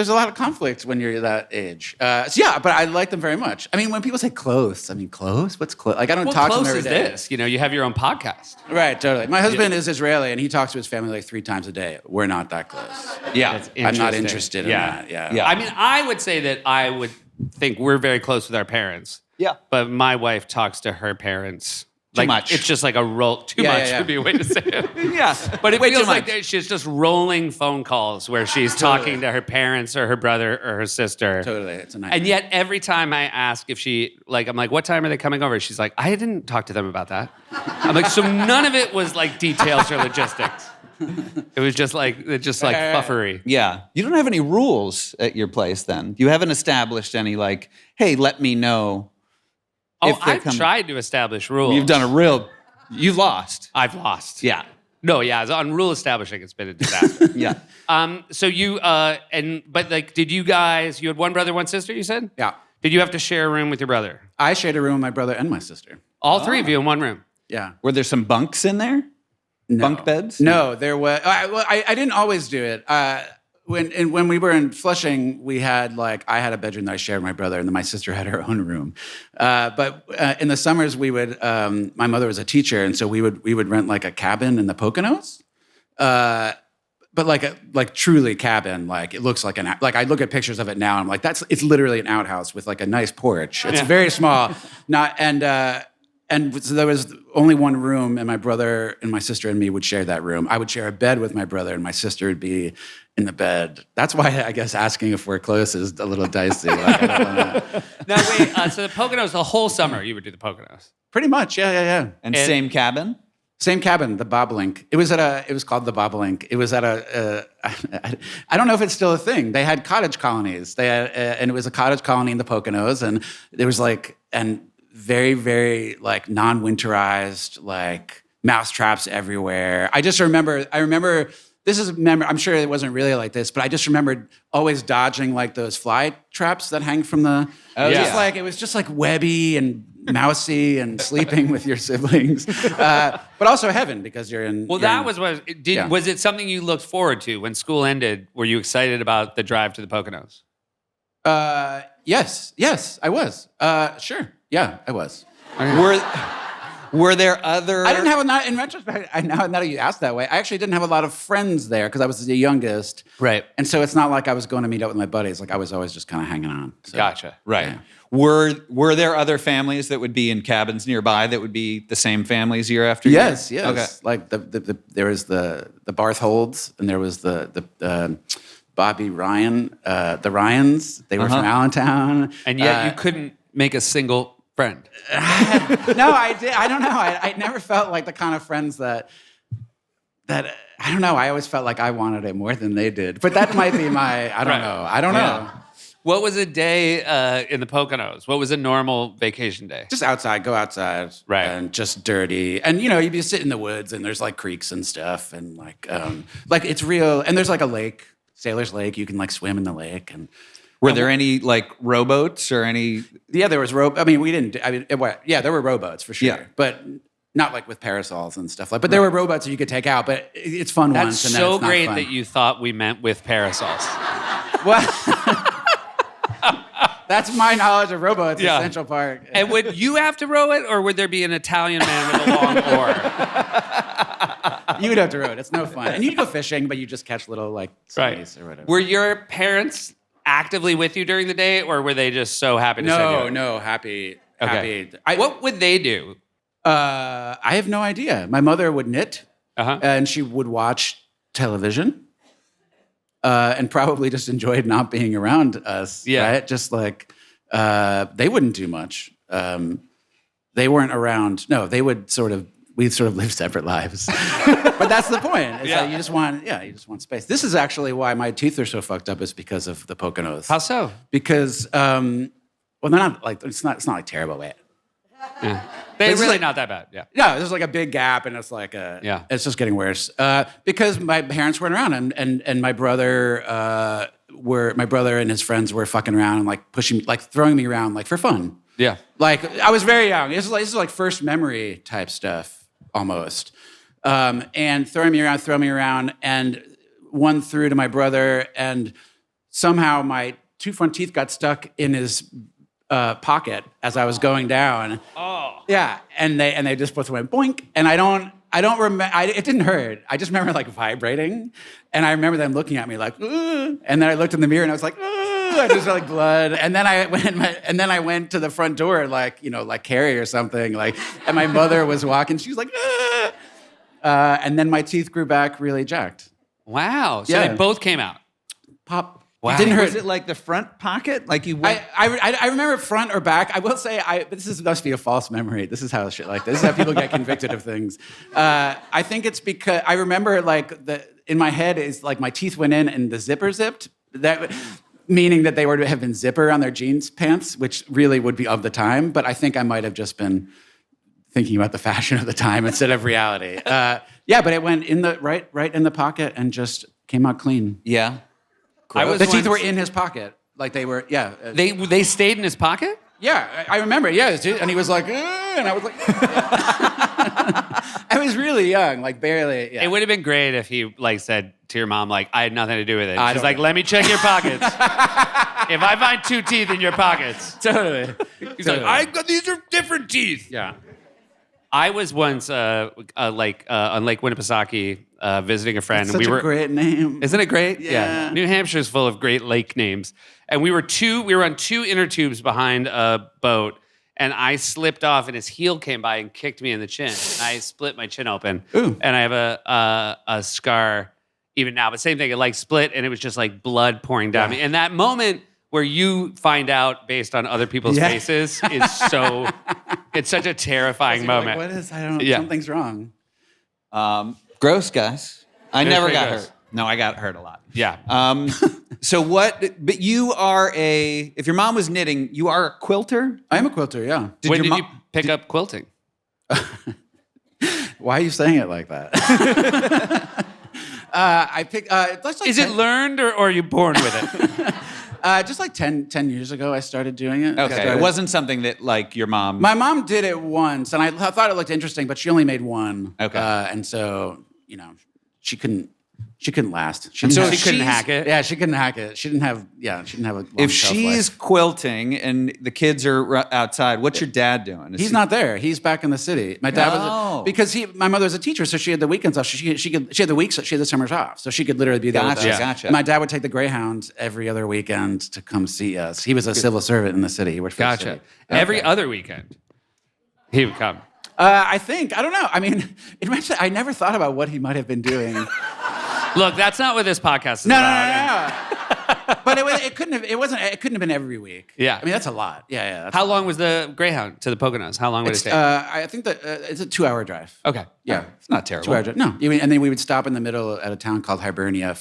Speaker 5: a lot of conflict when you're that age. But I like them very much. I mean, when people say close, close? What's close? Like, I don't
Speaker 4: Well,
Speaker 5: talk to
Speaker 4: close
Speaker 5: them every
Speaker 4: is
Speaker 5: day.
Speaker 4: this. You have your own podcast.
Speaker 5: Right, totally. My husband is Israeli, and he talks to his family like 3 times a day. We're not that close.
Speaker 1: Yeah.
Speaker 4: That's
Speaker 5: I'm not
Speaker 4: interesting.
Speaker 5: interested in that. Yeah.
Speaker 1: Yeah.
Speaker 4: I mean, I would say that I would think we're very close with our parents.
Speaker 1: Yeah.
Speaker 4: But my wife talks to her parents.
Speaker 1: Too
Speaker 4: Like,
Speaker 1: much.
Speaker 4: It's just like a roll. Too
Speaker 5: Yeah,
Speaker 4: much
Speaker 5: yeah, yeah.
Speaker 4: would be a way to say it.
Speaker 1: Yeah.
Speaker 4: But it
Speaker 1: Way too
Speaker 4: feels like
Speaker 1: much.
Speaker 4: she's just rolling phone calls where she's talking to her parents or her brother or her sister.
Speaker 5: Totally. It's a nightmare.
Speaker 4: And yet every time I ask if I'm like, what time are they coming over? She's like, I didn't talk to them about that. I'm like, so none of it was like details or logistics. It was just like puffery.
Speaker 1: Yeah. You don't have any rules at your place then. You haven't established any like, hey, let me know.
Speaker 4: Oh,
Speaker 1: if they're
Speaker 4: I've
Speaker 1: coming.
Speaker 4: tried to establish rules.
Speaker 1: You've lost.
Speaker 4: I've lost.
Speaker 1: Yeah.
Speaker 4: No, yeah. On rule establishing, it's been a disaster.
Speaker 1: Yeah.
Speaker 4: So you did you guys? You had one brother, one sister. You said.
Speaker 5: Yeah.
Speaker 4: Did you have to share a room with your brother?
Speaker 5: I shared a room with my brother and my sister.
Speaker 4: All 3 of you in one room.
Speaker 5: Yeah.
Speaker 1: Were there some bunks in there?
Speaker 5: No.
Speaker 1: Bunk beds?
Speaker 5: No, there was. I didn't always do it. When we were in Flushing, I had a bedroom that I shared with my brother, and then my sister had her own room. But in the summers, we would. My mother was a teacher, and so we would rent like a cabin in the Poconos. But but like truly cabin. Like it looks like like I look at pictures of it now. I'm like, it's literally an outhouse with like a nice porch. It's very small. And so there was only one room, and my brother and my sister and me would share that room. I would share a bed with my brother, and my sister would be in the bed. That's why I guess asking if we're close is a little dicey. Like, I don't wanna...
Speaker 4: No, wait. So the Poconos, the whole summer, you would do the Poconos.
Speaker 5: Pretty much, yeah.
Speaker 1: And same cabin?
Speaker 5: Same cabin, the Bobolink. It was called the Bobolink. It was at I don't know if it's still a thing. They had cottage colonies. They had, and it was a cottage colony in the Poconos, and there was very, very like non-winterized, like mouse traps everywhere. I remember this is I'm sure it wasn't really like this, but I just remembered always dodging like those fly traps that hang from the. It was just like webby and mousy and sleeping with your siblings, but also heaven because you're in.
Speaker 4: Well, was it something you looked forward to when school ended? Were you excited about the drive to the Poconos?
Speaker 5: Yes, I was. Sure. Yeah, I was.
Speaker 1: Were there other...
Speaker 5: I didn't have in retrospect, now that you asked that way, I actually didn't have a lot of friends there because I was the youngest.
Speaker 4: Right.
Speaker 5: And so it's not like I was going to meet up with my buddies. Like I was always just kind of hanging on. So,
Speaker 4: Gotcha.
Speaker 1: Right.
Speaker 5: Yeah.
Speaker 1: Were there other families that would be in cabins nearby that would be the same families year after year?
Speaker 5: Yes.
Speaker 1: Okay.
Speaker 5: Like there was the Bartholds, and there was the Bobby Ryan, the Ryans. They were from Allentown.
Speaker 4: And yet you couldn't make a single friend.
Speaker 5: No, I did. I don't know. I never felt like the kind of friends that I don't know. I always felt like I wanted it more than they did. But that might be I don't know.
Speaker 4: What was a day in the Poconos? What was a normal vacation day?
Speaker 5: Just outside, go outside.
Speaker 4: Right.
Speaker 5: And just dirty. And, you'd be sitting in the woods, and there's, like, creeks and stuff. And, like it's real. And there's, like, a lake, Sailor's Lake. You can, like, swim in the lake. And
Speaker 1: were there any, like, rowboats or any...
Speaker 5: Yeah, there was we didn't... there were rowboats, for sure.
Speaker 1: Yeah.
Speaker 5: But... Not like with parasols and stuff like, but there were rowboats that you could take out. But it's fun once, and then it's not
Speaker 4: great
Speaker 5: fun.
Speaker 4: that you thought we meant with parasols.
Speaker 5: Well, that's my knowledge of rowboats in Central Park.
Speaker 4: And would you have to row it, or would there be an Italian man with a long oar?
Speaker 5: You would have to row it. It's no fun. And you'd go fishing, but you just catch little like snakes or whatever.
Speaker 4: Were your parents actively with you during the day, or were they just so happy to send you?
Speaker 5: No, happy.
Speaker 4: Okay. What would they do?
Speaker 5: I have no idea. My mother would knit, and she would watch television, and probably just enjoyed not being around us. Yeah. Right? Just like they wouldn't do much. They weren't around. No, they would we'd sort of live separate lives. But that's the point. It's like you just want space. This is actually why my teeth are so fucked up, is because of the Poconos.
Speaker 4: How so?
Speaker 5: Because they're not like it's not like terrible way.
Speaker 4: Yeah. They're really not that bad. Yeah.
Speaker 5: Yeah, there's like a big gap, and it's like it's just getting worse. Because my parents weren't around, and my brother and his friends were fucking around and like pushing, like throwing me around like for fun.
Speaker 4: Yeah.
Speaker 5: Like I was very young. This is like first memory type stuff almost. And throwing me around, and one threw to my brother, and somehow my two front teeth got stuck in his pocket as I was going down.
Speaker 4: Oh.
Speaker 5: Yeah, and they just both went boink, and I don't remember. It didn't hurt. I just remember like vibrating, and I remember them looking at me like, ugh. And then I looked in the mirror and I was like, ugh. I just felt like blood, and then I went to the front door like Carrie or something like, and my mother was walking. She was like, ugh. And then my teeth grew back really jacked.
Speaker 4: Wow. So they both came out.
Speaker 5: Pop.
Speaker 1: Wow.
Speaker 5: It didn't hurt.
Speaker 1: Was it like the front pocket? Like you went...
Speaker 5: I remember front or back. I will say, but this must be a false memory. This is how shit like this is how people get convicted of things. I think it's because I remember like in my head is like my teeth went in and the zipper zipped. That meaning that they were to have been zipper on their jeans pants, which really would be of the time. But I think I might have just been thinking about the fashion of the time instead of reality. But it went in the right in the pocket and just came out clean.
Speaker 1: Yeah.
Speaker 5: The teeth were in his pocket, like they were. Yeah,
Speaker 4: they stayed in his pocket.
Speaker 5: Yeah, I remember. Yeah, and he was like, and I was like, I was really young, like barely. Yeah.
Speaker 4: It would have been great if he like said to your mom, like, I had nothing to do with it. She's like, let me check your pockets. If I find two teeth in your pockets,
Speaker 5: totally.
Speaker 4: He's like, these are different teeth.
Speaker 5: Yeah.
Speaker 4: I was once on Lake Winnipesaukee visiting a friend.
Speaker 5: Such
Speaker 4: and we were
Speaker 5: a great name.
Speaker 4: Isn't it great?
Speaker 5: Yeah.
Speaker 4: New Hampshire's full of great lake names. And we were on 2 inner tubes behind a boat, and I slipped off, and his heel came by and kicked me in the chin. And I split my chin open.
Speaker 5: Ooh.
Speaker 4: And I have a scar even now. But same thing, it like split, and it was just like blood pouring down me. And that moment where you find out based on other people's faces is so, it's such a terrifying moment.
Speaker 5: Like, what is, something's wrong.
Speaker 1: Gross, guys. I never
Speaker 4: pretty
Speaker 1: got
Speaker 4: gross.
Speaker 1: hurt. No, I got hurt a lot.
Speaker 4: Yeah.
Speaker 1: So what? But you are if your mom was knitting, you are a quilter.
Speaker 5: I am a quilter, yeah.
Speaker 4: When did you pick up quilting?
Speaker 5: Why are you saying it like that?
Speaker 4: Is it learned or are you born with it?
Speaker 5: Just like 10 years ago, I started doing it.
Speaker 1: Okay, it wasn't something that like your mom.
Speaker 5: My mom did it once, and I thought it looked interesting, but she only made one.
Speaker 1: Okay.
Speaker 5: And so, she couldn't last.
Speaker 4: She couldn't hack it?
Speaker 5: Yeah, she couldn't hack it. She didn't have a long
Speaker 1: If
Speaker 5: shelf
Speaker 1: she's
Speaker 5: life.
Speaker 1: quilting and the kids are outside, what's your dad doing?
Speaker 5: He's not there. He's back in the city. My dad
Speaker 1: Oh.
Speaker 5: because my mother was a teacher, so she had the weekends off. She had the summers off, so she could literally be there.
Speaker 1: Gotcha,
Speaker 5: with us.
Speaker 1: gotcha.
Speaker 5: My dad would take the Greyhound every other weekend to come see us. He was a civil servant in the city. He worked for the
Speaker 4: Gotcha.
Speaker 5: city.
Speaker 4: Every other weekend, he would come.
Speaker 5: I don't know. I mean, I never thought about what he might have been doing.
Speaker 4: Look, that's not what this podcast is
Speaker 5: No. But it couldn't have been every week.
Speaker 4: Yeah.
Speaker 5: I mean, that's a lot. Yeah. That's
Speaker 4: How long was the Greyhound to the Poconos? How long would it take?
Speaker 5: I think that it's a 2-hour drive.
Speaker 4: Okay.
Speaker 5: Yeah.
Speaker 1: It's not terrible.
Speaker 5: 2-hour drive. No. And then we would stop in the middle at a town called Hibernia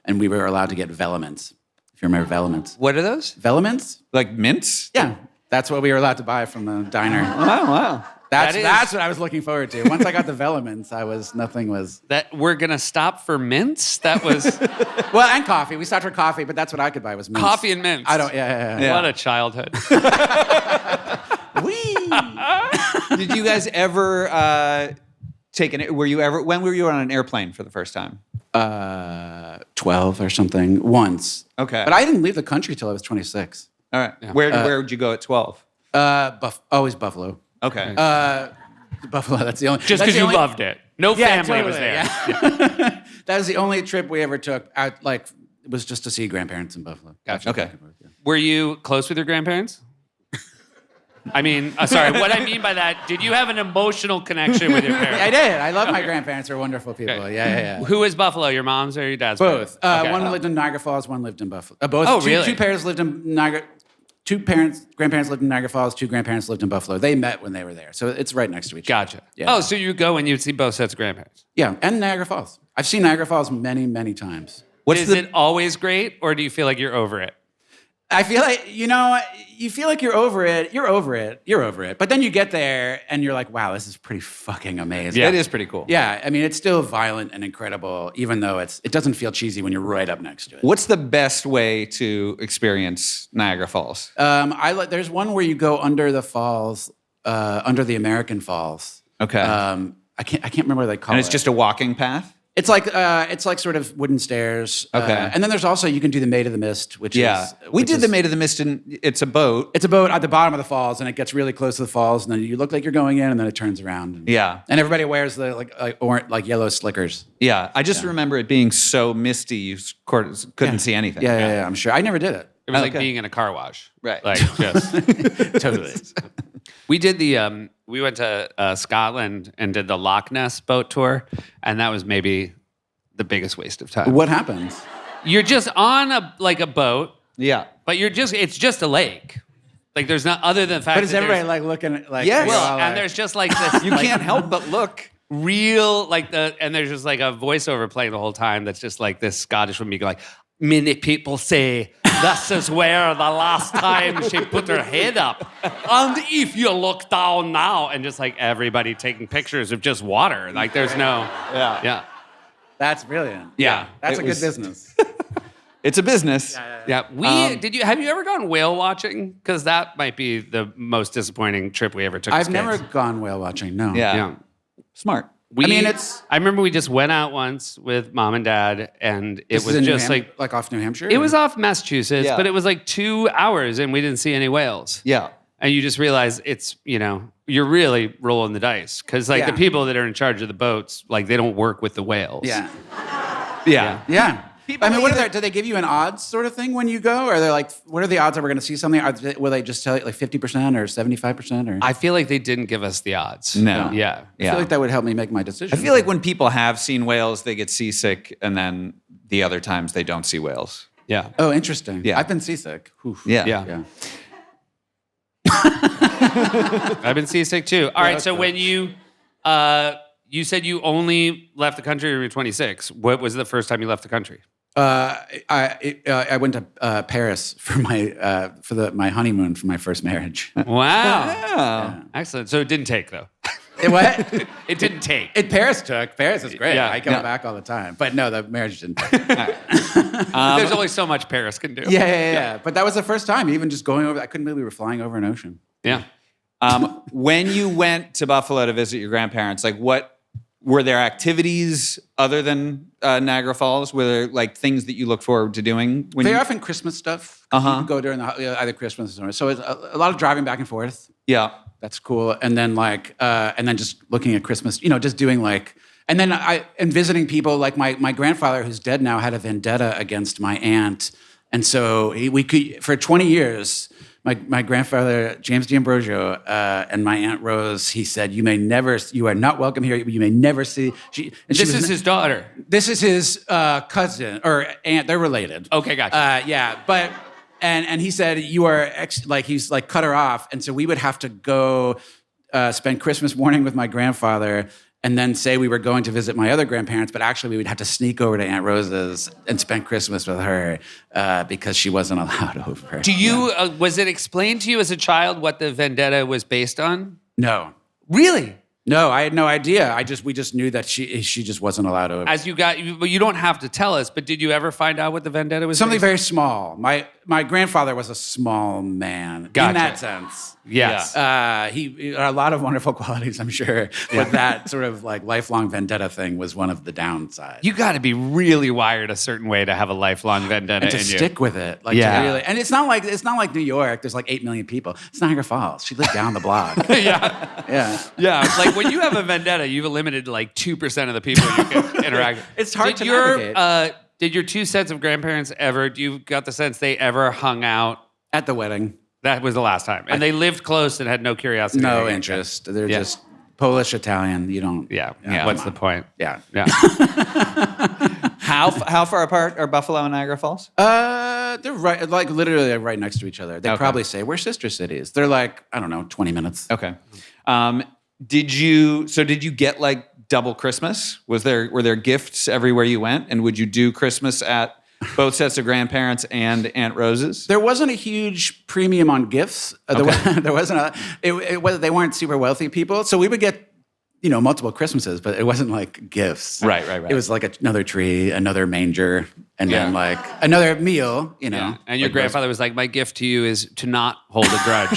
Speaker 5: and we were allowed to get velements. If you remember velements.
Speaker 4: What are those?
Speaker 5: Velements?
Speaker 1: Like mints?
Speaker 5: Yeah. That's what we were allowed to buy from the diner.
Speaker 1: Wow.
Speaker 5: That's what I was looking forward to. Once I got the velements, nothing was.
Speaker 4: That we're gonna stop for mints? That was
Speaker 5: Well, and coffee. We stopped for coffee, but that's what I could buy was mints.
Speaker 4: coffee and mints.
Speaker 5: I don't. Yeah.
Speaker 1: Yeah.
Speaker 4: What a childhood.
Speaker 5: Whee!
Speaker 1: Did you guys ever when were you on an airplane for the first time?
Speaker 5: 12 or something once.
Speaker 1: Okay.
Speaker 5: But I didn't leave the country till I was 26.
Speaker 1: All right. Where would you go at 12?
Speaker 5: Always Buffalo.
Speaker 1: Okay.
Speaker 5: Buffalo. That's the only.
Speaker 4: Just
Speaker 5: that's
Speaker 4: because
Speaker 5: the
Speaker 4: you
Speaker 5: only-
Speaker 4: loved it. No family was
Speaker 5: totally,
Speaker 4: there.
Speaker 5: yeah. That was the only trip we ever took. It was just to see grandparents in Buffalo.
Speaker 4: Gotcha.
Speaker 1: Okay.
Speaker 4: Were you close with your grandparents? I mean, sorry, what I mean by that, did you have an emotional connection with your parents?
Speaker 5: I did. I love my grandparents. They're wonderful people.
Speaker 4: Okay.
Speaker 5: Yeah.
Speaker 4: Who is Buffalo, your mom's or your dad's?
Speaker 5: Both.
Speaker 4: parents? Okay.
Speaker 5: One lived in Niagara Falls. One lived in Buffalo. Both.
Speaker 4: Oh,
Speaker 5: two,
Speaker 4: really?
Speaker 5: Two parents lived in Niagara. Grandparents lived in Niagara Falls. 2 grandparents lived in Buffalo. They met when they were there, so it's right next to each other.
Speaker 4: Gotcha.
Speaker 5: Yeah.
Speaker 4: Oh, so you go and you see both sets of grandparents.
Speaker 5: Yeah, and Niagara Falls. I've seen Niagara Falls many, many times.
Speaker 4: Is it always great, or do you feel like you're over it?
Speaker 5: I feel like, you feel like you're over it. You're over it. But then you get there and you're like, wow, this is pretty fucking amazing.
Speaker 4: Yeah.
Speaker 1: It is pretty cool.
Speaker 5: Yeah, I mean, it's still violent and incredible, even though it doesn't feel cheesy when you're right up next to it.
Speaker 1: What's the best way to experience Niagara Falls?
Speaker 5: There's one where you go under the falls, under the American Falls.
Speaker 1: Okay.
Speaker 5: I can't remember what they call it.
Speaker 1: And it's just a walking path?
Speaker 5: It's like sort of wooden stairs.
Speaker 1: Okay.
Speaker 5: And then there's also, you can do the Maid of the Mist, which is...
Speaker 1: We did the Maid of the Mist, and it's a boat.
Speaker 5: It's a boat at the bottom of the falls, and it gets really close to the falls, and then you look like you're going in, and then it turns around. And,
Speaker 1: Yeah.
Speaker 5: And everybody wears the like yellow slickers.
Speaker 1: Yeah. I just remember it being so misty, you couldn't see anything.
Speaker 5: Yeah, I'm sure. I never did it.
Speaker 4: It was like
Speaker 1: Okay.
Speaker 4: being in a car wash.
Speaker 1: Right.
Speaker 4: Like, just.
Speaker 5: Totally.
Speaker 4: We did we went to Scotland and did the Loch Ness boat tour, and that was maybe the biggest waste of time.
Speaker 5: What happens?
Speaker 4: You're just on a boat,
Speaker 1: Yeah.
Speaker 4: but it's just a lake. Like there's not other than the fact
Speaker 5: But is
Speaker 4: that
Speaker 5: everybody
Speaker 4: there's,
Speaker 5: like looking at like...
Speaker 1: Yes.
Speaker 5: you're all
Speaker 4: and
Speaker 5: like-
Speaker 4: there's just like this
Speaker 1: You can't help but look.
Speaker 4: real and there's just like a voiceover playing the whole time that's just like this Scottish woman being like, many people say this is where the last time she put her head up. And if you look down now, and just like everybody taking pictures of just water. Like there's no Yeah.
Speaker 5: That's brilliant.
Speaker 4: Yeah.
Speaker 5: That's
Speaker 1: It
Speaker 5: a
Speaker 1: was-
Speaker 5: good business.
Speaker 1: It's a business.
Speaker 4: Yeah. Have you ever gone whale watching? Because that might be the most disappointing trip we ever took. as
Speaker 5: I've never
Speaker 4: kids.
Speaker 5: gone whale watching, no.
Speaker 1: Yeah.
Speaker 4: Yeah.
Speaker 1: Smart.
Speaker 4: I remember we just went out once with mom and dad, and it
Speaker 5: This
Speaker 4: was
Speaker 5: is in
Speaker 4: just
Speaker 5: like off New Hampshire?
Speaker 4: it was off Massachusetts,
Speaker 1: Yeah.
Speaker 4: but it was like 2 hours, and we didn't see any whales.
Speaker 1: Yeah.
Speaker 4: And you just realize it's, you're really rolling the dice. Because like the people that are in charge of the boats, like they don't work with the whales.
Speaker 5: Yeah.
Speaker 1: Yeah.
Speaker 5: I mean, do they give you an odds sort of thing when you go? Or they're like, what are the odds that we're going to see something? Will they just tell you like 50% or 75%? Or
Speaker 4: I feel like they didn't give us the odds.
Speaker 1: No.
Speaker 4: Yeah.
Speaker 5: I feel like that would help me make my decision.
Speaker 1: I feel like when people have seen whales, they get seasick, and then the other times they don't see whales.
Speaker 4: Yeah.
Speaker 5: Oh, interesting.
Speaker 1: Yeah.
Speaker 5: I've been seasick. Oof.
Speaker 4: Yeah. I've been seasick too. All right. So when you said you only left the country when you were 26. What was the first time you left the country?
Speaker 5: I went to Paris for my honeymoon for my first marriage.
Speaker 4: Wow.
Speaker 1: Yeah.
Speaker 4: Excellent. So it didn't take though.
Speaker 5: What?
Speaker 4: It didn't take.
Speaker 5: Paris took. Paris is great.
Speaker 4: Yeah.
Speaker 5: I go back all the time. But no, the marriage didn't take.
Speaker 4: There's only so much Paris can do.
Speaker 5: Yeah. But that was the first time, even just going over. I couldn't believe we were flying over an ocean.
Speaker 4: Yeah.
Speaker 1: When you went to Buffalo to visit your grandparents, like what were there activities other than Niagara Falls? Were there like things that you look forward to doing?
Speaker 5: Very often Christmas stuff. You can go during either Christmas or summer. So it's a lot of driving back and forth.
Speaker 1: Yeah.
Speaker 5: That's cool. And then just looking at Christmas, just doing and then and visiting people like my grandfather, who's dead now, had a vendetta against my aunt. And so we could, for 20 years, my grandfather, James D'Ambrosio, and my Aunt Rose, he said, you are not welcome here. You may never see.
Speaker 4: This is his daughter.
Speaker 5: This is his cousin or aunt. They're related.
Speaker 4: Okay, gotcha.
Speaker 5: Yeah, but, and he said, you are, he's like cut her off. And so we would have to go spend Christmas morning with my grandfather and then say we were going to visit my other grandparents, but actually we would have to sneak over to Aunt Rose's and spend Christmas with her because she wasn't allowed over.
Speaker 4: Do you, was it explained to you as a child what the vendetta was based on?
Speaker 5: No.
Speaker 4: Really?
Speaker 5: No, I had no idea. We just knew that she just wasn't allowed over.
Speaker 4: As you don't have to tell us, but did you ever find out what the vendetta was?
Speaker 5: Something very small. My grandfather was a small man in that sense.
Speaker 4: Yes.
Speaker 5: He a lot of wonderful qualities, I'm sure, but that sort of like lifelong vendetta thing was one of the downsides.
Speaker 4: You got to be really wired a certain way to have a lifelong vendetta
Speaker 5: and to
Speaker 4: in
Speaker 5: stick with it, to really. And it's not like New York. There's like 8 million people. It's Niagara Falls. She lived down the block.
Speaker 4: Yeah. Like when you have a vendetta, you've eliminated like 2% of the people you can interact with.
Speaker 5: It's hard to navigate.
Speaker 4: Did your two sets of grandparents ever? Do you got the sense they ever hung out
Speaker 5: at the wedding?
Speaker 4: That was the last time. And they lived close and had no curiosity.
Speaker 5: No interest. They're just Polish, Italian. You don't.
Speaker 4: Yeah. What's the point?
Speaker 5: Yeah.
Speaker 1: How far apart are Buffalo and Niagara Falls?
Speaker 5: They're literally right next to each other. They probably say we're sister cities. They're like, I don't know, 20 minutes.
Speaker 1: Okay. Did you get like double Christmas? Were there gifts everywhere you went? And would you do Christmas at both sets of grandparents and Aunt Rose's?
Speaker 5: There wasn't a huge premium on gifts. There wasn't they weren't super wealthy people. So we would get, multiple Christmases, but it wasn't like gifts.
Speaker 1: Right.
Speaker 5: It was like another tree, another manger, and then like another meal,
Speaker 4: Yeah. And your grandfather was like, my gift to you is to not hold a grudge.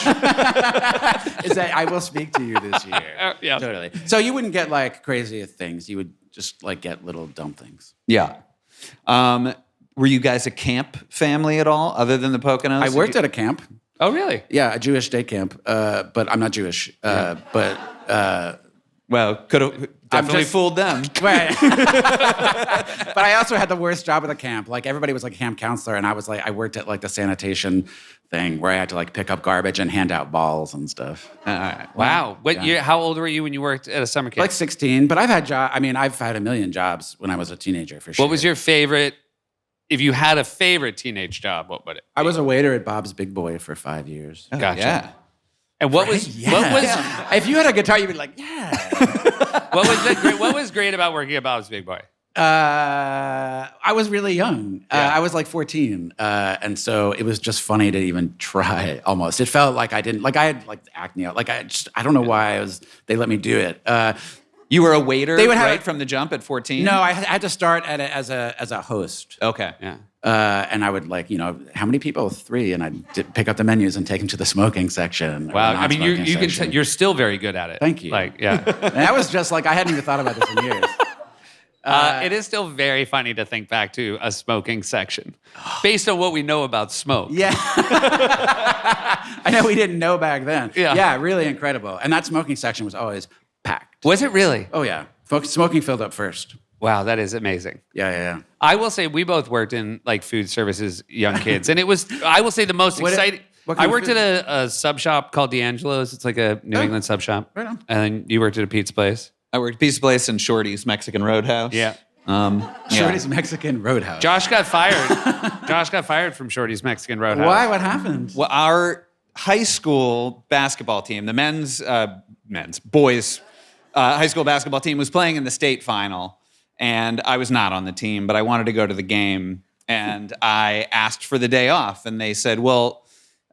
Speaker 5: Is that I will speak to you this year.
Speaker 4: Yeah.
Speaker 5: Totally. So you wouldn't get like crazy things. You would just like get little dumb things.
Speaker 1: Yeah. Were you guys a camp family at all, other than the Poconos?
Speaker 5: I worked at a camp.
Speaker 4: Oh, really?
Speaker 5: Yeah, a Jewish day camp. But I'm not Jewish.
Speaker 1: Well, could have definitely fooled them.
Speaker 5: Right. But I also had the worst job at the camp. Like everybody was like camp counselor, and I worked at like the sanitation thing where I had to like pick up garbage and hand out balls and stuff.
Speaker 4: Wow. How old were you when you worked at a summer camp?
Speaker 5: Like 16. But I've had I've had a million jobs when I was a teenager for sure.
Speaker 4: What was your favorite? If you had a favorite teenage job, what would it be?
Speaker 5: I was a waiter at Bob's Big Boy for 5 years.
Speaker 4: Gotcha.
Speaker 1: Yeah.
Speaker 4: And what was
Speaker 5: if you had a guitar, you'd be like, yeah.
Speaker 4: What was great about working at Bob's Big Boy?
Speaker 5: I was really young. I was like 14. And so it was just funny to even try almost. It felt like I had like acne. Like I don't know why they let me do it.
Speaker 1: You were a waiter
Speaker 5: they would have
Speaker 1: from the jump at 14?
Speaker 5: No, I had to start as a host.
Speaker 1: Okay.
Speaker 4: Yeah.
Speaker 5: And I would how many people? 3. And I'd pick up the menus and take them to the smoking section.
Speaker 4: Wow. I mean, you can you're still very good at it.
Speaker 5: Thank you.
Speaker 4: Like, yeah.
Speaker 5: And that was just like, I hadn't even thought about this in years.
Speaker 4: It is still very funny to think back to a smoking section based on what we know about smoke.
Speaker 5: Yeah. I know we didn't know back then.
Speaker 4: Yeah.
Speaker 5: Really incredible. And that smoking section was always packed.
Speaker 4: Was it really?
Speaker 5: Oh, yeah. Smoking filled up first.
Speaker 4: Wow, that is amazing.
Speaker 5: Yeah.
Speaker 4: I will say we both worked in like food services, young kids, and it was, I will say, the most exciting.
Speaker 5: what kind
Speaker 4: I
Speaker 5: of
Speaker 4: worked
Speaker 5: food?
Speaker 4: at a sub shop called D'Angelo's. It's like a New England sub shop.
Speaker 5: Right on.
Speaker 4: And then you worked at a pizza place.
Speaker 1: I worked pizza place and Shorty's Mexican Roadhouse.
Speaker 4: Yeah.
Speaker 5: Shorty's Mexican Roadhouse.
Speaker 4: Josh got fired. Josh got fired from Shorty's Mexican Roadhouse.
Speaker 5: Why? What happened?
Speaker 1: Well, our high school basketball team, the boys high school basketball team was playing in the state final, and I was not on the team, but I wanted to go to the game, and I asked for the day off, and they said, well,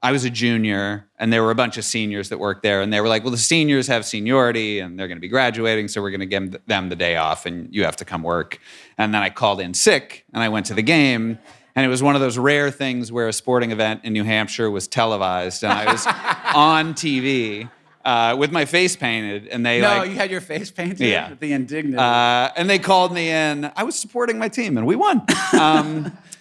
Speaker 1: I was a junior, and there were a bunch of seniors that worked there, and they were like, well, the seniors have seniority, and they're going to be graduating, so we're going to give them the day off, and you have to come work. And then I called in sick, and I went to the game, and it was one of those rare things where a sporting event in New Hampshire was televised, and I was on TV with my face painted, and they
Speaker 5: you had your face painted?
Speaker 1: Yeah.
Speaker 5: The indignity.
Speaker 1: and they called me in. I was supporting my team, and we won.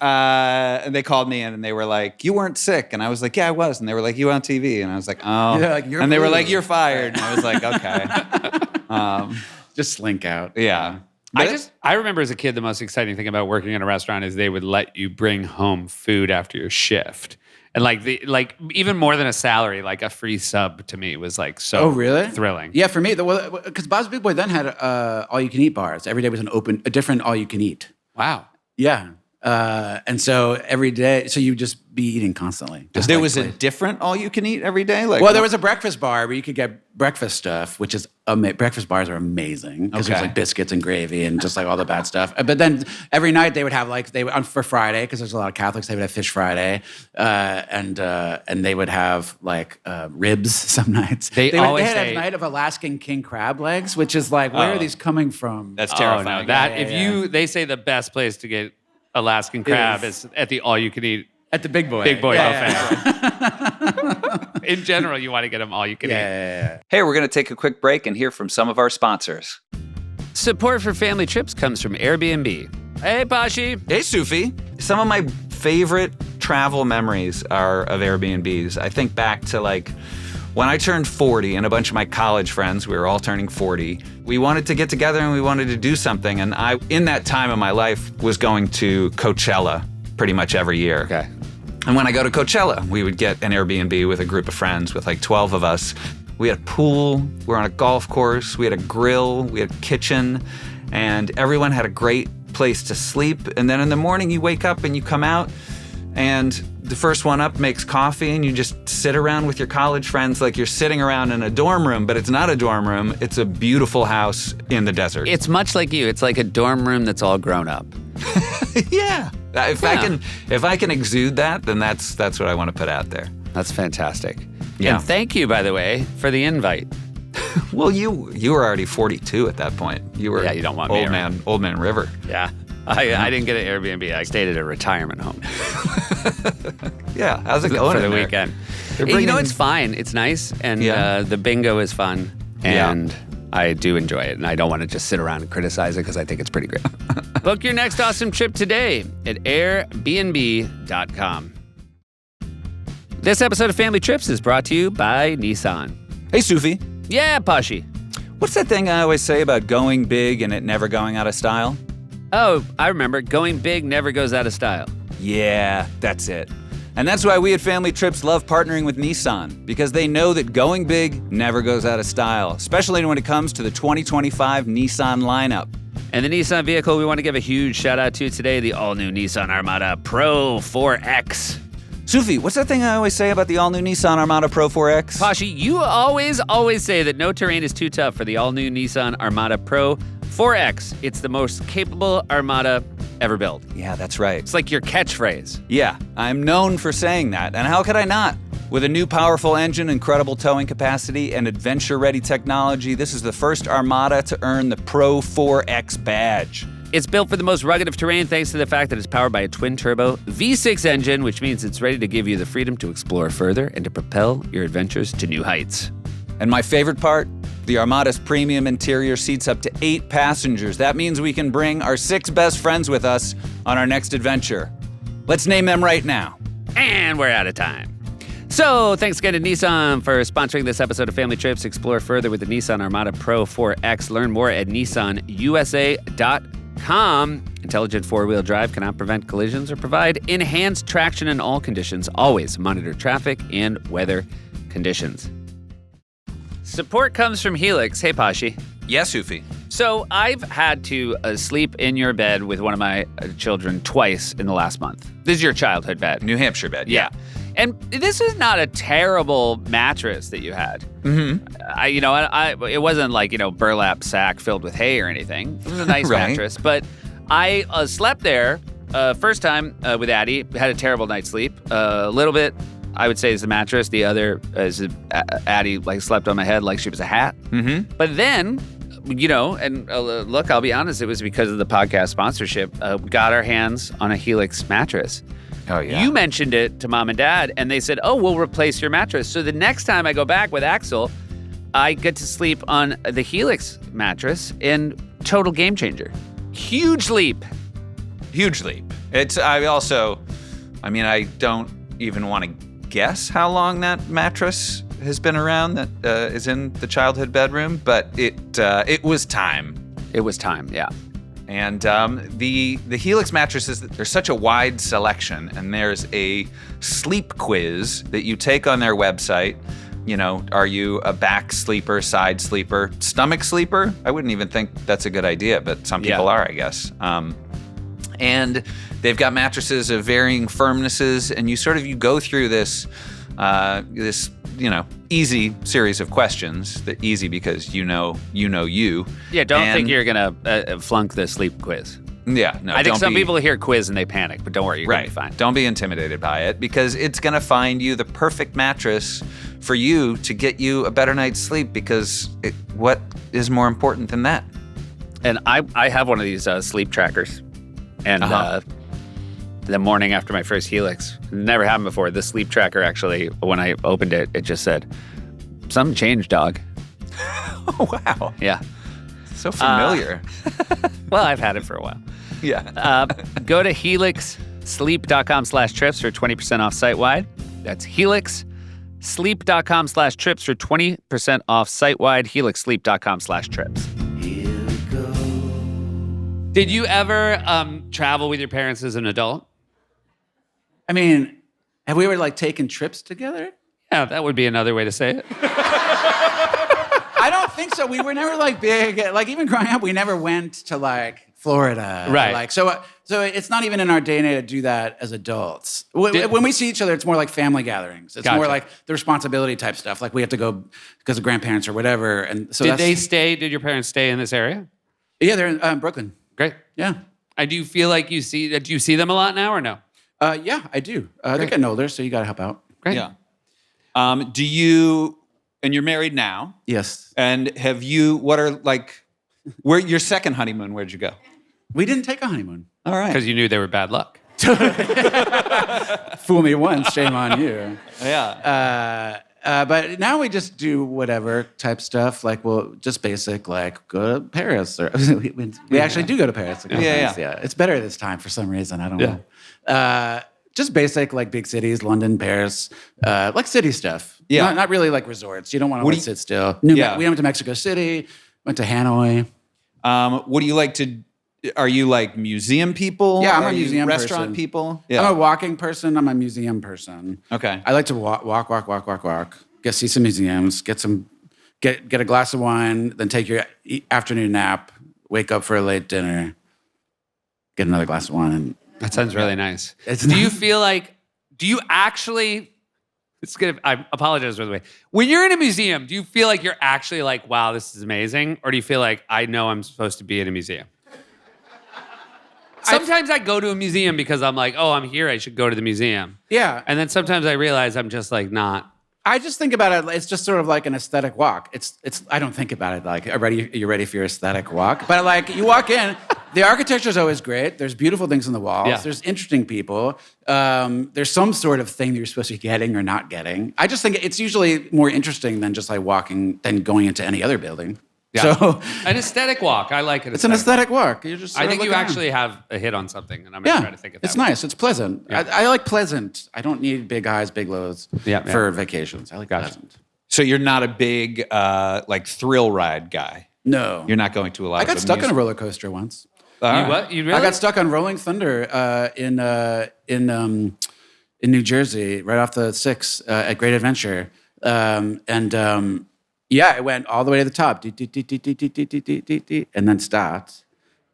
Speaker 1: And they called me in, and they were like, "You weren't sick," and I was like, "Yeah, I was." And they were like, "You were on TV," and I was like, "Oh."
Speaker 5: Yeah, like, "You're
Speaker 1: and they were
Speaker 5: blue."
Speaker 1: like, "You're fired," and I was like, "Okay."
Speaker 5: Just slink out.
Speaker 1: Yeah.
Speaker 4: I remember as a kid, the most exciting thing about working in a restaurant is they would let you bring home food after your shift. And like even more than a salary, like a free sub to me was like so thrilling.
Speaker 5: Yeah, for me, because Bob's Big Boy then had all-you-can-eat bars. Every day was a different all-you-can-eat.
Speaker 4: Wow.
Speaker 5: Yeah. And so every day, so you just be eating constantly.
Speaker 1: There was a different all-you-can-eat every day?
Speaker 5: Well, there was a breakfast bar where you could get breakfast stuff, which is breakfast bars are amazing because there's like biscuits and gravy and just like all the bad stuff. But then every night they would have for Friday, because there's a lot of Catholics, they would have Fish Friday, and they would have like ribs some nights. They had a night of Alaskan king crab legs, which is like, where are these coming from?
Speaker 1: That's terrifying.
Speaker 4: They say the best place to get Alaskan crab is at the all-you-can-eat.
Speaker 5: At the Big Boy.
Speaker 4: Big Boy buffet. In general, you want to get them all you can eat.
Speaker 1: Hey, we're going to take a quick break and hear from some of our sponsors.
Speaker 4: Support for family trips comes from Airbnb. Hey, Pashi.
Speaker 1: Hey, Sufi. Some of my favorite travel memories are of Airbnbs. I think back to like when I turned 40 and a bunch of my college friends, we were all turning 40, we wanted to get together and we wanted to do something. And I, in that time of my life, was going to Coachella pretty much every year.
Speaker 4: Okay.
Speaker 1: And when I go to Coachella, we would get an Airbnb with a group of friends, with like 12 of us. We had a pool, we were on a golf course, we had a grill, we had a kitchen, and everyone had a great place to sleep. And then in the morning you wake up and you come out, and the first one up makes coffee, and you just sit around with your college friends like you're sitting around in a dorm room, but it's not a dorm room, it's a beautiful house in the desert.
Speaker 3: It's much like you. It's like a dorm room that's all grown up.
Speaker 1: Yeah. If I can exude that, then that's what I want to put out there.
Speaker 3: That's fantastic.
Speaker 1: Yeah.
Speaker 3: And thank you, by the way, for the invite.
Speaker 1: Well, you were already 42 at that point. You were
Speaker 3: you don't want me around.
Speaker 1: Old man River.
Speaker 3: Yeah. I didn't get an Airbnb. I stayed at a retirement home.
Speaker 1: Yeah. How's it going
Speaker 3: for the
Speaker 1: in there?
Speaker 3: weekend?
Speaker 1: They're
Speaker 3: You know,
Speaker 1: bringing-
Speaker 3: it's fine. It's nice. And
Speaker 1: Yeah.
Speaker 3: the bingo is fun. And I do enjoy it. And I don't want to just sit around and criticize it because I think it's pretty great. Book your next awesome trip today at airbnb.com. This episode of Family Trips is brought to you by Nissan.
Speaker 1: Hey, Sufi.
Speaker 3: Yeah, Pashi.
Speaker 1: What's that thing I always say about going big and it never going out of style?
Speaker 3: Oh, I remember. Going big never goes out of style.
Speaker 1: Yeah, that's it. And that's why we at Family Trips love partnering with Nissan, because they know that going big never goes out of style, especially when it comes to the 2025 Nissan lineup.
Speaker 3: And the Nissan vehicle we want to give a huge shout out to today, the all-new Nissan Armada Pro 4X.
Speaker 1: Sufi, what's that thing I always say about the all-new Nissan Armada Pro 4X?
Speaker 3: Pashi, you always say that no terrain is too tough for the all-new Nissan Armada Pro 4X. It's the most capable Armada ever built.
Speaker 1: Yeah, that's right.
Speaker 3: It's like your catchphrase.
Speaker 1: Yeah, I'm known for saying that, and how could I not? With a new powerful engine, incredible towing capacity, and adventure-ready technology, this is the first Armada to earn the Pro 4X badge.
Speaker 3: It's built for the most rugged of terrain thanks to the fact that it's powered by a twin-turbo V6 engine, which means it's ready to give you the freedom to explore further and to propel your adventures to new heights.
Speaker 1: And my favorite part, The Armada's premium interior seats up to 8 passengers. That means we can bring our 6 best friends with us on our next adventure. Let's name them right now.
Speaker 3: And we're out of time. So thanks again to Nissan for sponsoring this episode of Family Trips. Explore further with the Nissan Armada Pro 4X. Learn more at nissanusa.com. Intelligent four-wheel drive cannot prevent collisions or provide enhanced traction in all conditions. Always monitor traffic and weather conditions. Support comes from Helix. Hey, Pashi.
Speaker 1: Yes, Ufi.
Speaker 3: So I've had to sleep in your bed with one of my children twice in the last month. This is your childhood bed.
Speaker 1: New Hampshire bed.
Speaker 3: Yeah. And this is not a terrible mattress that you had. Mm-hmm. It wasn't like, burlap sack filled with hay or anything. It was a nice
Speaker 1: Right.
Speaker 3: mattress. But I slept there first time with Addie. Had a terrible night's sleep. A little bit, I would say, is the mattress. The other is Addie slept on my head like she was a hat.
Speaker 1: Mm-hmm.
Speaker 3: But then, look, I'll be honest, it was because of the podcast sponsorship. We got our hands on a Helix mattress.
Speaker 1: Oh, yeah.
Speaker 3: You mentioned it to mom and dad, and they said, oh, we'll replace your mattress. So the next time I go back with Axel, I get to sleep on the Helix mattress, and total game changer. Huge leap.
Speaker 1: Huge leap. I don't even want to guess how long that mattress has been around that is in the childhood bedroom, but it was time.
Speaker 3: It was time, yeah.
Speaker 1: And the Helix mattresses, there's such a wide selection, and there's a sleep quiz that you take on their website. Are you a back sleeper, side sleeper, stomach sleeper? I wouldn't even think that's a good idea, but some people are, I guess. And they've got mattresses of varying firmnesses, and you go through this easy series of questions. Easy because you know you.
Speaker 3: Yeah, don't think you're gonna flunk the sleep quiz.
Speaker 1: Yeah, no.
Speaker 3: I think some people hear quiz and they panic, but don't worry, you're gonna be fine.
Speaker 1: Don't be intimidated by it, because it's gonna find you the perfect mattress for you to get you a better night's sleep. Because what is more important than that?
Speaker 3: And I have one of these sleep trackers, and the morning after my first Helix, never happened before. The sleep tracker actually, when I opened it, it just said, "Something changed, dog."
Speaker 1: Oh, wow.
Speaker 3: Yeah.
Speaker 1: So familiar.
Speaker 3: Well, I've had it for a while.
Speaker 1: Yeah.
Speaker 3: Go to helixsleep.com/trips for 20% off site-wide. That's helixsleep.com/trips for 20% off site-wide. helixsleep.com/trips.
Speaker 2: Here we go.
Speaker 4: Did you ever travel with your parents as an adult?
Speaker 5: I mean, have we ever taken trips together?
Speaker 4: Yeah, that would be another way to say it.
Speaker 5: I don't think so. We were never big. Even growing up, we never went to Florida.
Speaker 4: Right.
Speaker 5: So it's not even in our DNA to do that as adults. When we see each other, it's more like family gatherings. It's more like the responsibility type stuff. We have to go because of grandparents or whatever. And so
Speaker 4: Did your parents stay in this area?
Speaker 5: Yeah, they're in Brooklyn.
Speaker 4: Great.
Speaker 5: Yeah.
Speaker 4: Do you feel like do you see them a lot now or no?
Speaker 5: Yeah, I do. They're getting older, so you got to help out.
Speaker 4: Great.
Speaker 1: Yeah. And you're married now.
Speaker 5: Yes.
Speaker 1: And where your second honeymoon, where'd you go?
Speaker 5: We didn't take a honeymoon.
Speaker 1: All right.
Speaker 4: Because you knew they were bad luck.
Speaker 5: Fool me once, shame on you.
Speaker 1: Yeah.
Speaker 5: But now we just do whatever type stuff. Just basic, go to Paris. Or we actually do go to Paris. Yeah. It's better this time for some reason. I don't know. Just basic, big cities, London, Paris, city stuff.
Speaker 1: Yeah.
Speaker 5: Not really resorts. You don't want to sit still. We went to Mexico City, went to Hanoi.
Speaker 1: What do you like to? Are you museum people?
Speaker 5: Yeah, I'm
Speaker 1: Are
Speaker 5: a
Speaker 1: you
Speaker 5: museum
Speaker 1: restaurant
Speaker 5: person.
Speaker 1: people. Yeah.
Speaker 5: I'm a walking person. I'm a museum person.
Speaker 1: Okay.
Speaker 5: I like to walk. Get see some museums. Get a glass of wine. Then take your afternoon nap. Wake up for a late dinner. Get another glass of wine.
Speaker 4: That sounds really nice.
Speaker 5: Do
Speaker 4: you feel do you actually, I apologize by the way. When you're in a museum, do you feel like you're actually wow, this is amazing? Or do you feel like, I know I'm supposed to be in a museum? Sometimes I go to a museum because I'm oh, I'm here, I should go to the museum.
Speaker 5: Yeah.
Speaker 4: And then sometimes I realize I'm just not
Speaker 5: I just think about it. It's just sort of like an aesthetic walk. It's. I don't think about it like, are you ready for your aesthetic walk? But like, you walk in, the architecture is always great. There's beautiful things on the walls.
Speaker 4: Yeah.
Speaker 5: There's interesting people. There's some sort of thing that you're supposed to be getting or not getting. I just think it's usually more interesting than just like than going into any other building.
Speaker 4: Yeah.
Speaker 5: So
Speaker 4: An aesthetic walk. I like it.
Speaker 5: it's an aesthetic walk. You just.
Speaker 4: I
Speaker 5: sort of
Speaker 4: think
Speaker 5: look
Speaker 4: you
Speaker 5: around.
Speaker 4: actually have a hit on something, and I'm going to
Speaker 5: Yeah,
Speaker 4: try to think of that.
Speaker 5: it's
Speaker 4: one.
Speaker 5: nice. It's pleasant.
Speaker 4: Yeah.
Speaker 5: I like pleasant. I don't need big highs, big lows for vacations. I like
Speaker 4: Gotcha.
Speaker 5: pleasant.
Speaker 1: So you're not a big like thrill ride guy.
Speaker 5: No.
Speaker 1: You're not going to a lot.
Speaker 5: I got stuck on a roller coaster once.
Speaker 4: You what? You really?
Speaker 5: I got stuck on Rolling Thunder in New Jersey, right off the 6 at Great Adventure. Yeah, it went all the way to the top, and then stopped.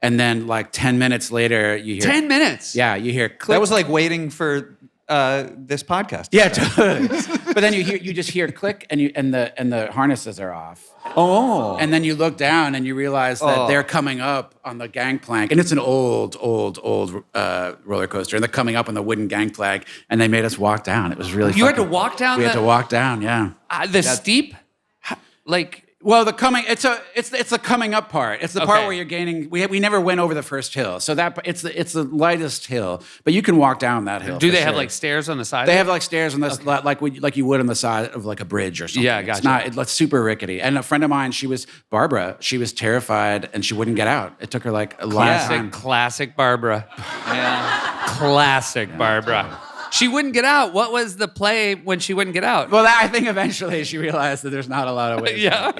Speaker 5: And then like 10 minutes later, you hear
Speaker 4: 10 minutes.
Speaker 5: Yeah, you hear click.
Speaker 1: That was like waiting for this podcast.
Speaker 5: Yeah, totally. But then you just hear click, and the harnesses are off.
Speaker 1: Oh.
Speaker 5: And then you look down and you realize that they're coming up on the gangplank, and it's an old roller coaster, and they're coming up on the wooden gangplank, and they made us walk down. It was really.
Speaker 4: You had to walk down.
Speaker 5: We had to walk down. Yeah.
Speaker 4: The steep, like.
Speaker 5: Well, it's the coming up part. It's the part
Speaker 4: Okay.
Speaker 5: where you're gaining. We never went over the first hill, so it's the lightest hill, but you can walk down that hill.
Speaker 4: Do
Speaker 5: for
Speaker 4: they have
Speaker 5: sure.
Speaker 4: like stairs on the side?
Speaker 5: They have like stairs on this, like you would on the side of like a bridge or something.
Speaker 4: Yeah,
Speaker 5: It's
Speaker 4: gotcha.
Speaker 5: not. It's super rickety. And a friend of mine, Barbara. She was terrified and she wouldn't get out. It took her like a long time.
Speaker 4: Classic Barbara.
Speaker 1: Yeah.
Speaker 4: Classic Barbara. She wouldn't get out. What was the play when she wouldn't get out?
Speaker 5: Well, I think eventually she realized that there's not a lot of ways.
Speaker 4: Yeah.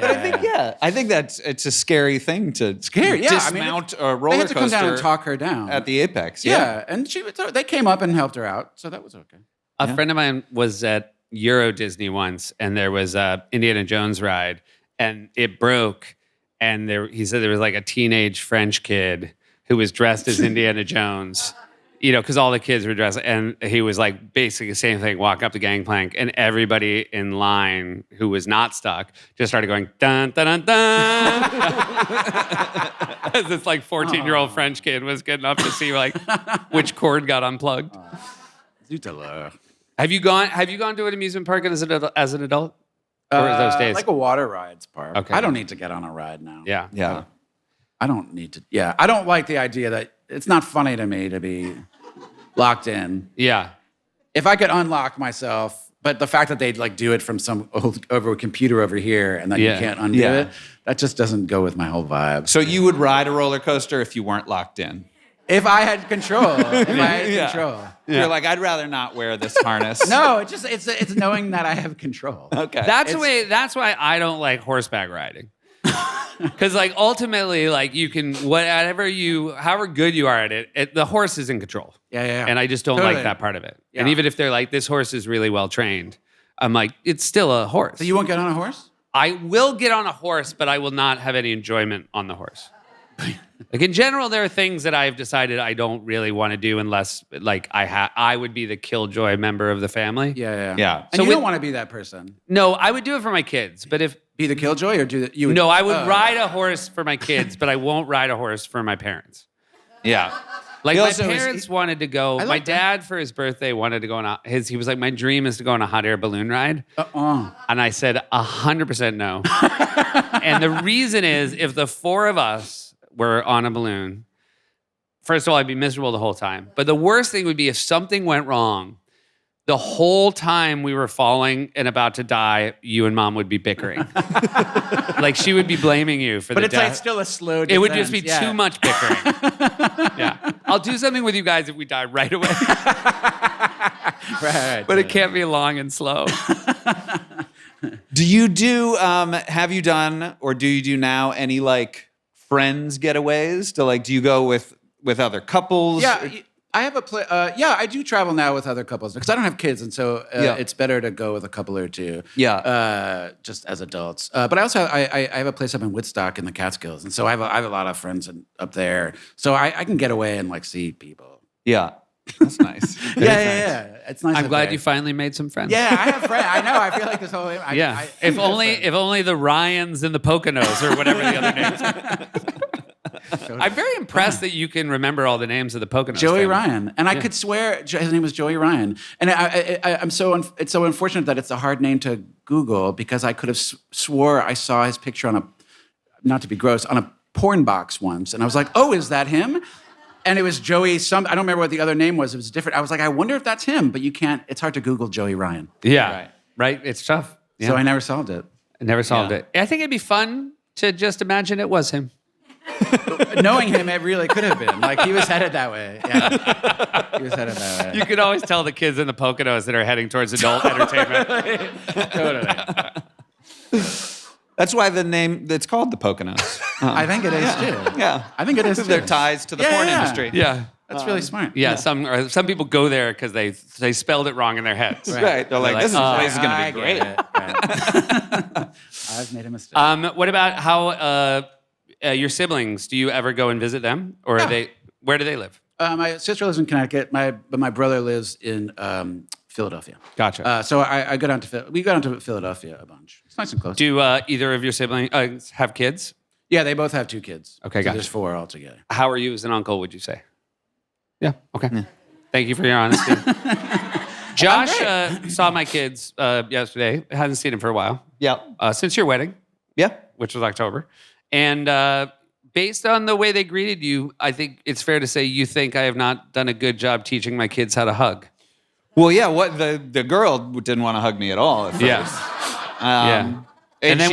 Speaker 1: I think it's a scary thing to
Speaker 5: Scary, yeah. I mean,
Speaker 1: dismount a
Speaker 5: They
Speaker 1: roller
Speaker 5: had to come down and
Speaker 1: coaster
Speaker 5: talk her down
Speaker 1: at the apex.
Speaker 5: Yeah, and they came up and helped her out, so that was okay.
Speaker 4: A friend of mine was at Euro Disney once, and there was a Indiana Jones ride, and it broke. And he said there was like a teenage French kid who was dressed as Indiana Jones, because all the kids were dressed, and he was like basically the same thing, walk up the gangplank, and everybody in line who was not stuck just started going dun dun dun dun. As this like 14-year-old French kid was getting up to see like which cord got unplugged. Have you gone to an amusement park as an adult? Or those days?
Speaker 5: Like a water rides park.
Speaker 4: Okay.
Speaker 5: I don't need to get on a ride now.
Speaker 4: Yeah.
Speaker 1: Yeah.
Speaker 5: I don't need to. Yeah, I don't like the idea that it's not funny to me to be locked in.
Speaker 4: Yeah.
Speaker 5: If I could unlock myself, but the fact that they'd like do it from some over a computer over here and then
Speaker 4: Yeah.
Speaker 5: you can't undo
Speaker 1: Yeah.
Speaker 5: it, that just doesn't go with my whole vibe.
Speaker 1: So you would ride a roller coaster if you weren't locked in.
Speaker 5: If I had control, control.
Speaker 1: You're like, I'd rather not wear this harness.
Speaker 5: No, it's knowing that I have control.
Speaker 1: Okay.
Speaker 4: That's why I don't like horseback riding. Because like ultimately, like you can however good you are at it, the horse is in control.
Speaker 5: Yeah.
Speaker 4: And I just don't
Speaker 5: Totally.
Speaker 4: like that part of it.
Speaker 5: Yeah.
Speaker 4: And even if they're like, this horse is really well trained, I'm like, it's still a horse.
Speaker 5: So you won't get on a horse?
Speaker 4: I will get on a horse, but I will not have any enjoyment on the horse. Like in general, there are things that I've decided I don't really want to do unless like I would be the killjoy member of the family.
Speaker 5: Yeah.
Speaker 1: Yeah.
Speaker 5: And
Speaker 4: So
Speaker 5: you
Speaker 4: with-
Speaker 5: don't want to be that person.
Speaker 4: No, I would do it for my kids, but if
Speaker 5: Be the killjoy or you would?
Speaker 4: no, I would ride a horse for my kids, but I won't ride a horse for my parents.
Speaker 1: Yeah.
Speaker 4: Like
Speaker 1: He
Speaker 4: my
Speaker 1: also is-
Speaker 4: parents wanted to go.
Speaker 5: I
Speaker 4: My
Speaker 5: like that.
Speaker 4: dad for his birthday wanted to go on he was like, my dream is to go on a hot air balloon ride. And I said 100% no. And the reason is if the four of us were on a balloon, first of all, I'd be miserable the whole time. But the worst thing would be if something went wrong. The whole time we were falling and about to die, you and mom would be bickering. Like she would be blaming you for
Speaker 5: But
Speaker 4: the
Speaker 5: it's
Speaker 4: death.
Speaker 5: like still a slow
Speaker 4: It would just be
Speaker 5: descent, yeah.
Speaker 4: too much bickering. Yeah. I'll do something with you guys if we die right away.
Speaker 5: Right.
Speaker 4: But it can't be long and slow.
Speaker 1: Do you have you done or do you do now any like friends getaways do you go with other couples?
Speaker 5: Yeah, I have I do travel now with other couples because I don't have kids, and so it's better to go with a couple or two.
Speaker 1: Yeah.
Speaker 5: Just as adults. But I also I have a place up in Woodstock in the Catskills, and so I have a lot of friends up there, so I can get away and like see people.
Speaker 1: Yeah. That's nice.
Speaker 5: Yeah. It's nice.
Speaker 4: I'm
Speaker 5: up
Speaker 4: glad
Speaker 5: there.
Speaker 4: you finally made some friends.
Speaker 5: Yeah, I have friends. I know. I feel like this whole.
Speaker 4: Yeah. If only the Ryans and the Poconos or whatever the other names are. I'm very impressed that you can remember all the names of the Poconos.
Speaker 5: Joey
Speaker 4: family.
Speaker 5: Ryan, and I could swear his name was Joey Ryan. And I'm so it's so unfortunate that it's a hard name to Google because I could have swore I saw his picture on a, not to be gross, on a porn box once, and I was like, oh, is that him? And it was Joey. I don't remember what the other name was. It was different. I was like, I wonder if that's him, but you can't. It's hard to Google Joey Ryan.
Speaker 4: Yeah, right. It's tough. Yeah.
Speaker 5: So I never solved it.
Speaker 4: I never solved it. I think it'd be fun to just imagine it was him.
Speaker 5: Knowing him, it really could have been. Like, he was headed that way. Yeah. He was headed that way.
Speaker 4: You could always tell the kids in the Poconos that are heading towards adult entertainment.
Speaker 5: Totally.
Speaker 1: That's why the name, it's called the Poconos.
Speaker 5: I think it is, too.
Speaker 1: Yeah.
Speaker 5: I think it is, too.
Speaker 1: Their ties to the porn industry.
Speaker 4: Yeah.
Speaker 5: That's really smart.
Speaker 4: Yeah, some people go there because they spelled it wrong in their heads.
Speaker 1: Right. They're like, this place is going to
Speaker 5: I
Speaker 1: be great.
Speaker 5: get it. Right. I've made a mistake.
Speaker 4: What about how your siblings? Do you ever go and visit them, or are they? Where do they live?
Speaker 5: My sister lives in Connecticut. But my brother lives in Philadelphia.
Speaker 4: Gotcha.
Speaker 5: So I go down to we go down to Philadelphia a bunch. It's nice and close.
Speaker 4: Do either of your siblings have kids?
Speaker 5: Yeah, they both have 2 kids.
Speaker 4: Okay,
Speaker 5: so
Speaker 4: gotcha.
Speaker 5: There's 4 altogether.
Speaker 4: How are you as an uncle? Would you say? Yeah. Okay. Yeah. Thank you for your honesty. Josh saw my kids yesterday. Hasn't seen him for a while.
Speaker 1: Yeah.
Speaker 4: Since your wedding.
Speaker 1: Yeah.
Speaker 4: Which was October. And based on the way they greeted you, I think it's fair to say you think I have not done a good job teaching my kids how to hug.
Speaker 1: Well, yeah, what the girl didn't want to hug me at all at first.
Speaker 4: Yeah.
Speaker 1: And then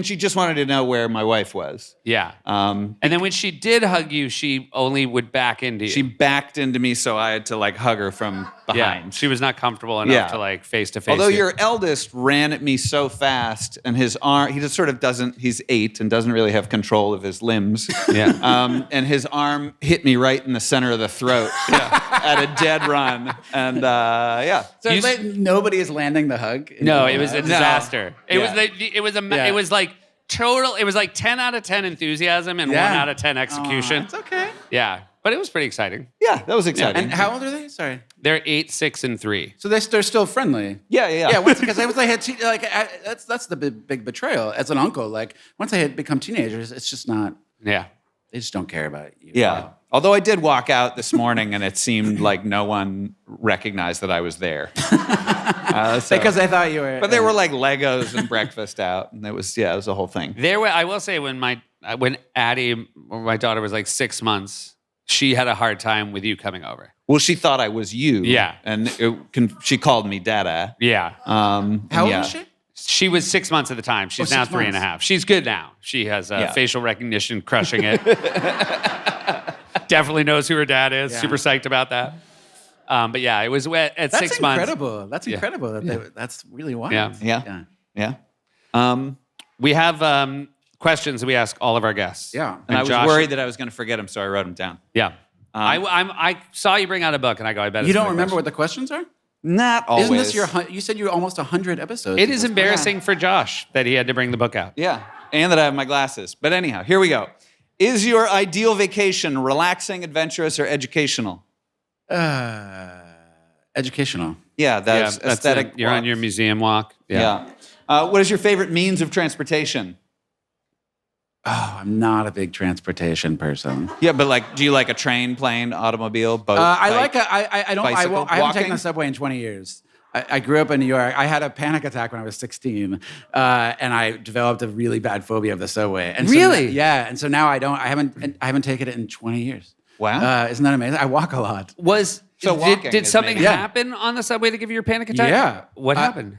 Speaker 1: she just wanted to know where my wife was.
Speaker 4: Yeah. And then when she did hug you, she only would back into you.
Speaker 1: She backed into me, so I had to like hug her from behind.
Speaker 4: Yeah. She was not comfortable enough to like face to face.
Speaker 1: Although your eldest ran at me so fast, and his arm, he just sort of doesn't. He's 8 and doesn't really have control of his limbs.
Speaker 4: Yeah.
Speaker 1: And his arm hit me right in the center of the throat at a dead run. And yeah.
Speaker 5: So nobody is landing the hug?
Speaker 4: No, it was a disaster. It
Speaker 5: Yeah.
Speaker 4: It was like total. It was like 10 out of 10 enthusiasm and 1 out of 10 execution.
Speaker 5: It's okay.
Speaker 4: Yeah, but it was pretty exciting.
Speaker 1: Yeah, that was exciting.
Speaker 5: And how old are they? Sorry.
Speaker 4: They're 8, 6, and 3.
Speaker 5: So they're still friendly.
Speaker 1: Yeah.
Speaker 5: Yeah, because once they had that's the big betrayal as an uncle. Like once they had become teenagers, it's just not.
Speaker 4: Yeah.
Speaker 5: They just don't care about you.
Speaker 1: Yeah. Although I did walk out this morning and it seemed like no one recognized that I was there.
Speaker 5: Because they thought you were.
Speaker 1: But there were like Legos and breakfast out, and it was a whole thing.
Speaker 4: I will say when Addie, my daughter, was like 6 months, she had a hard time with you coming over.
Speaker 1: Well, she thought I was you.
Speaker 4: Yeah.
Speaker 1: And she called me Dada.
Speaker 4: Yeah.
Speaker 5: How old was she?
Speaker 4: She was 6 months at the time. She's now 3.5. She's good now. She has facial recognition, crushing it. Definitely knows who her dad is.
Speaker 5: Yeah.
Speaker 4: Super psyched about that. But yeah, it was at 6 months.
Speaker 5: That's incredible. That's really wild.
Speaker 4: Yeah.
Speaker 1: Yeah.
Speaker 4: We have questions that we ask all of our guests.
Speaker 5: Yeah.
Speaker 1: And I was
Speaker 4: Josh,
Speaker 1: worried that I was going to forget them, so I wrote them down.
Speaker 4: Yeah. I saw you bring out a book, and I go, I bet
Speaker 5: You don't remember what the questions are?
Speaker 1: Not always.
Speaker 5: Isn't this you said you're almost 100 episodes?
Speaker 4: It is embarrassing for Josh that he had to bring the book out.
Speaker 1: Yeah. And that I have my glasses. But anyhow, here we go. Is your ideal vacation relaxing, adventurous, or educational?
Speaker 5: Educational.
Speaker 1: Yeah, that's aesthetic.
Speaker 4: You're on your museum walk.
Speaker 1: Yeah. What is your favorite means of transportation?
Speaker 5: Oh, I'm not a big transportation person.
Speaker 1: Yeah, but like, do you like a train, plane, automobile, boat?
Speaker 5: I
Speaker 1: bicycle,
Speaker 5: haven't
Speaker 1: walking?
Speaker 5: taken the subway in 20 years. I grew up in New York. I had a panic attack when I was 16, and I developed a really bad phobia of the subway. And
Speaker 4: Really?
Speaker 5: Yeah. And so now I haven't taken it in 20 years.
Speaker 1: Wow.
Speaker 5: Isn't that amazing? I walk a lot.
Speaker 4: Did something
Speaker 1: maybe-
Speaker 4: happen on the subway to give you a panic attack?
Speaker 5: Yeah.
Speaker 4: What happened?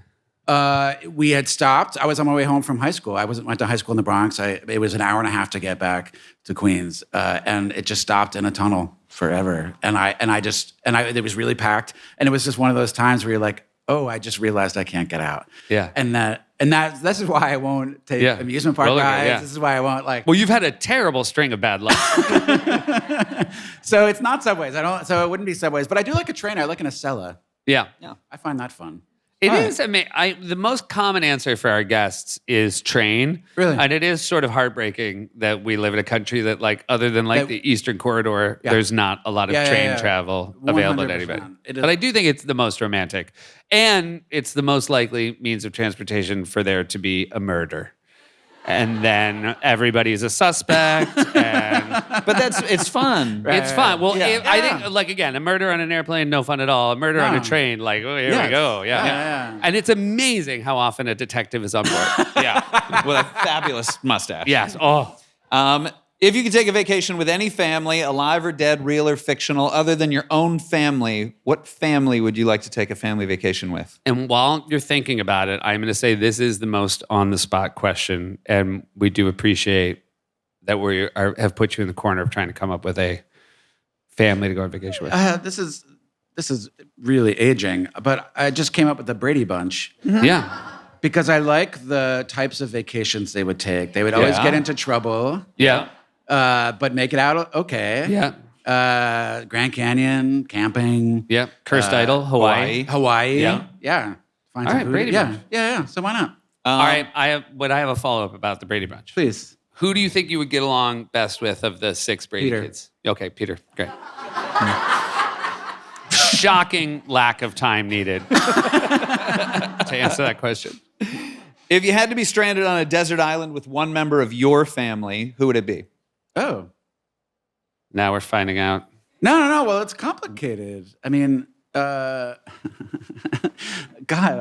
Speaker 5: We had stopped. I was on my way home from high school. Went to high school in the Bronx. It was an hour and a half to get back to Queens, and it just stopped in a tunnel forever. And it was really packed. And it was just one of those times where you're like, oh, I just realized I can't get out.
Speaker 4: Yeah.
Speaker 5: This is why I won't take amusement park
Speaker 4: Roller coaster,
Speaker 5: rides.
Speaker 4: yeah.
Speaker 5: This is why I won't like.
Speaker 4: Well, you've had a terrible string of bad luck.
Speaker 5: So it's not subways. So it wouldn't be subways. But I do like a train. I like an Acela.
Speaker 4: Yeah.
Speaker 5: I find that fun.
Speaker 4: It is amazing. The most common answer for our guests is train.
Speaker 5: Really?
Speaker 4: And it is sort of heartbreaking that we live in a country that, like, other than like the Eastern Corridor, there's not a lot of train travel available to anybody. But I do think it's the most romantic. And it's the most likely means of transportation for there to be a murder. and then everybody's a suspect.
Speaker 1: But it's fun.
Speaker 4: It's fun. Well,
Speaker 5: Yeah.
Speaker 4: I think, like, again, a murder on an airplane, no fun at all. A murder on a train, like, oh, here we go. Yeah. And it's amazing how often a detective is on board.
Speaker 1: Yeah, with a fabulous mustache.
Speaker 4: Yes. Oh.
Speaker 1: If you could take a vacation with any family, alive or dead, real or fictional, other than your own family, what family would you like to take a family vacation with?
Speaker 4: And while you're thinking about it, I'm going to say this is the most on-the-spot question, and we do appreciate that we have put you in the corner of trying to come up with a family to go on vacation with.
Speaker 5: This is really aging, but I just came up with the Brady Bunch.
Speaker 4: Yeah.
Speaker 5: Because I like the types of vacations they would take. They would always get into trouble,
Speaker 4: Yeah.
Speaker 5: but make it out okay.
Speaker 4: Yeah.
Speaker 5: Grand Canyon, camping.
Speaker 4: Yeah. Cursed Idol, Hawaii.
Speaker 5: Hawaii.
Speaker 4: Yeah.
Speaker 5: Yeah. Find
Speaker 4: All
Speaker 5: some
Speaker 4: right,
Speaker 5: food.
Speaker 4: Brady
Speaker 5: yeah.
Speaker 4: Bunch.
Speaker 5: Yeah. So why not?
Speaker 4: All right. I have a follow-up about the Brady Bunch.
Speaker 5: Please.
Speaker 4: Who do you think you would get along best with of the 6 Brady
Speaker 5: Peter.
Speaker 4: kids? Okay, Peter. Great. Shocking lack of time needed to answer that question.
Speaker 1: If you had to be stranded on a desert island with one member of your family, who would it be?
Speaker 5: Oh.
Speaker 4: Now we're finding out.
Speaker 5: No. Well, it's complicated. I mean, God,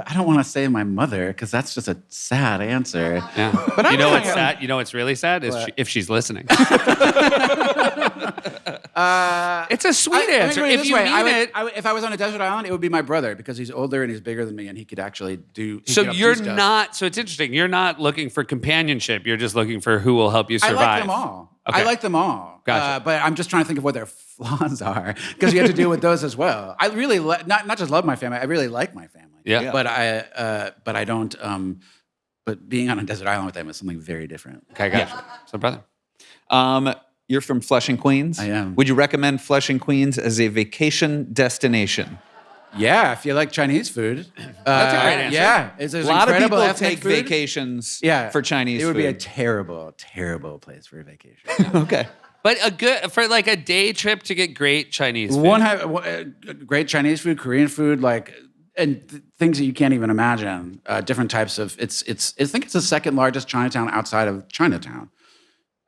Speaker 5: I don't want to say my mother because that's just a sad answer.
Speaker 4: Yeah.
Speaker 5: But
Speaker 4: you know
Speaker 5: I'm
Speaker 4: what's sad? You know what's really sad is if she's listening. It's a sweet answer. If you mean it.
Speaker 5: If I was on a desert island, it would be my brother because he's older and he's bigger than me, and he could actually do.
Speaker 4: So you're
Speaker 5: stuff.
Speaker 4: not. So it's interesting. You're not looking for companionship. You're just looking for who will help you survive.
Speaker 5: I like them all.
Speaker 4: Okay.
Speaker 5: I like them all.
Speaker 4: Gotcha.
Speaker 5: But I'm just trying to think of what their flaws are because you have to deal with those as well. I really not just love my family. I really like my family.
Speaker 4: Yeah.
Speaker 5: But I don't. But being on a desert island with them is something very different.
Speaker 4: Okay, gotcha. So, brother.
Speaker 1: You're from Flushing, Queens?
Speaker 5: I am.
Speaker 1: Would you recommend Flushing, Queens as a vacation destination?
Speaker 5: Yeah, if you like Chinese food.
Speaker 4: That's a great answer.
Speaker 5: Yeah, there's
Speaker 1: A lot of
Speaker 5: incredible
Speaker 1: people
Speaker 5: ethnic
Speaker 1: take
Speaker 5: food.
Speaker 1: vacations
Speaker 5: For
Speaker 1: Chinese food.
Speaker 5: It would be a terrible, terrible place for a vacation.
Speaker 1: Okay.
Speaker 4: But for like a day trip to get great Chinese food.
Speaker 5: Great Chinese food, Korean food, and things that you can't even imagine. Different types of. I think it's the second largest Chinatown outside of Chinatown.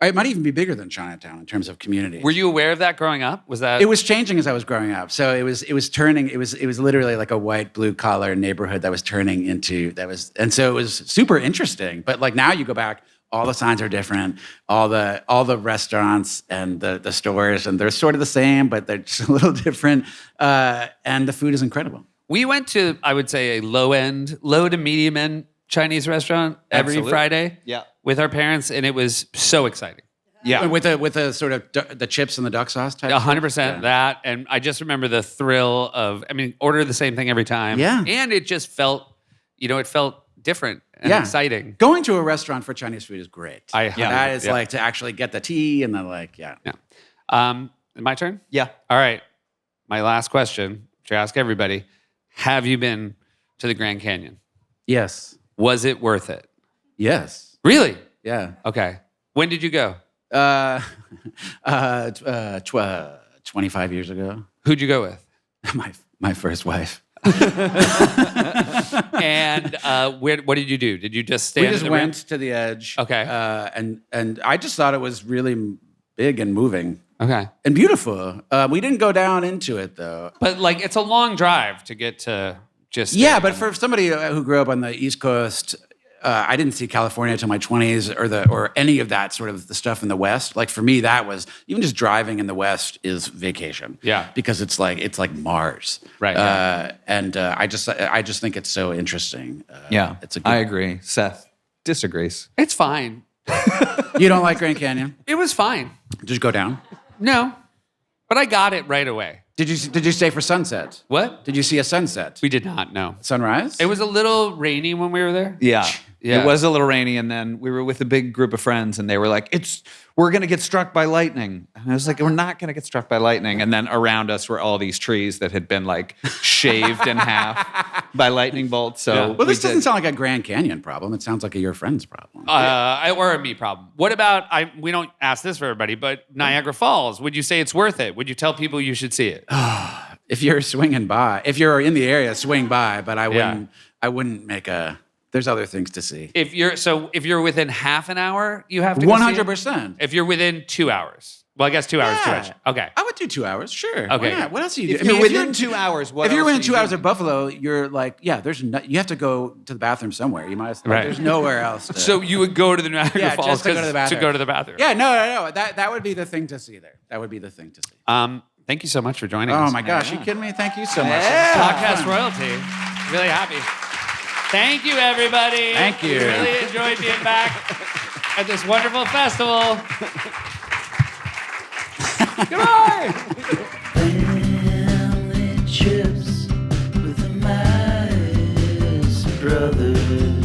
Speaker 5: It might even be bigger than Chinatown in terms of community.
Speaker 4: Were you aware of that growing up? Was that?
Speaker 5: It was changing as I was growing up. So it was turning. It was literally like a white blue collar neighborhood that was turning into and so it was super interesting. But like now you go back, all the signs are different. All the restaurants and the stores, and they're sort of the same, but they're just a little different. And the food is incredible.
Speaker 4: We went to, I would say, a low to medium end Chinese restaurant every
Speaker 1: Absolutely.
Speaker 4: Friday.
Speaker 1: Yeah.
Speaker 4: With our parents, and it was so exciting.
Speaker 1: Yeah.
Speaker 5: With a sort of the chips and the duck sauce type.
Speaker 4: 100% that. And I just remember the thrill of, order the same thing every time.
Speaker 5: Yeah.
Speaker 4: And it just felt, it felt different and exciting.
Speaker 5: Going to a restaurant for Chinese food is great.
Speaker 4: Yeah.
Speaker 5: That is like to actually get the tea and
Speaker 4: Yeah. My turn?
Speaker 1: Yeah.
Speaker 4: All right. My last question, which I ask everybody. Have you been to the Grand Canyon?
Speaker 5: Yes.
Speaker 4: Was it worth it?
Speaker 5: Yes.
Speaker 4: Really?
Speaker 5: Yeah.
Speaker 4: Okay. When did you go?
Speaker 5: 25 years ago.
Speaker 4: Who'd you go with?
Speaker 5: My first wife.
Speaker 4: And what did you do? Did you just stand?
Speaker 5: We just went to the edge.
Speaker 4: Okay.
Speaker 5: And I just thought it was really big and moving.
Speaker 4: Okay.
Speaker 5: And beautiful. We didn't go down into it though.
Speaker 4: But it's a long drive to get to just.
Speaker 5: Yeah, but for somebody who grew up on the East Coast, I didn't see California until my 20s or any of that sort of the stuff in the West. Like for me, that was even just driving in the West is vacation.
Speaker 4: Yeah.
Speaker 5: Because it's like Mars.
Speaker 4: Right.
Speaker 5: And I just think it's so interesting.
Speaker 1: Yeah.
Speaker 5: It's a good,
Speaker 1: I agree. Seth disagrees.
Speaker 4: It's fine.
Speaker 5: You don't like Grand Canyon?
Speaker 4: It was fine.
Speaker 5: Did you go down?
Speaker 4: No, but I got it right away.
Speaker 5: Did you stay for sunset?
Speaker 4: What?
Speaker 5: Did you see a sunset?
Speaker 4: We did not. No.
Speaker 5: Sunrise?
Speaker 4: It was a little rainy when we were there.
Speaker 1: Yeah.
Speaker 4: Yeah.
Speaker 1: It was a little rainy, and then we were with a big group of friends, and they were like, we're going to get struck by lightning. And I was like, we're not going to get struck by lightning. And then around us were all these trees that had been shaved in half by lightning bolts. So
Speaker 5: Well, this doesn't sound like a Grand Canyon problem. It sounds like a your friend's problem.
Speaker 4: Or a me problem. What about, we don't ask this for everybody, but Niagara Falls, would you say it's worth it? Would you tell people you should see it?
Speaker 5: If you're swinging by, if you're in the area, swing by. But I wouldn't make a there's other things to see.
Speaker 4: If you're within half an hour, you have to go see it?
Speaker 5: 100%.
Speaker 4: If you're within 2 hours. Well, I guess 2 hours too much. Okay.
Speaker 5: I would do 2 hours, sure.
Speaker 4: Okay.
Speaker 5: Why not? What else do you do?
Speaker 1: If you're within 2 hours, what
Speaker 5: if you're
Speaker 1: else
Speaker 5: within
Speaker 1: are
Speaker 5: 2
Speaker 1: you
Speaker 5: hours
Speaker 1: doing?
Speaker 5: of Buffalo, you're like, you have to go to the bathroom somewhere. You might as
Speaker 4: Right.
Speaker 5: there's nowhere else.
Speaker 4: So you would go to the Niagara Falls
Speaker 5: just to go to the bathroom.
Speaker 4: to go to the bathroom.
Speaker 5: Yeah, no. That would be the thing to see there. That would be the thing to see.
Speaker 4: Thank you so much for joining us.
Speaker 5: Oh my gosh, you kidding me? Thank you so much.
Speaker 4: Podcast royalty. Really happy. Thank you, everybody.
Speaker 5: Thank you.
Speaker 4: We really enjoyed being back at this wonderful festival. Goodbye.
Speaker 2: Family trips with the Meyers brothers.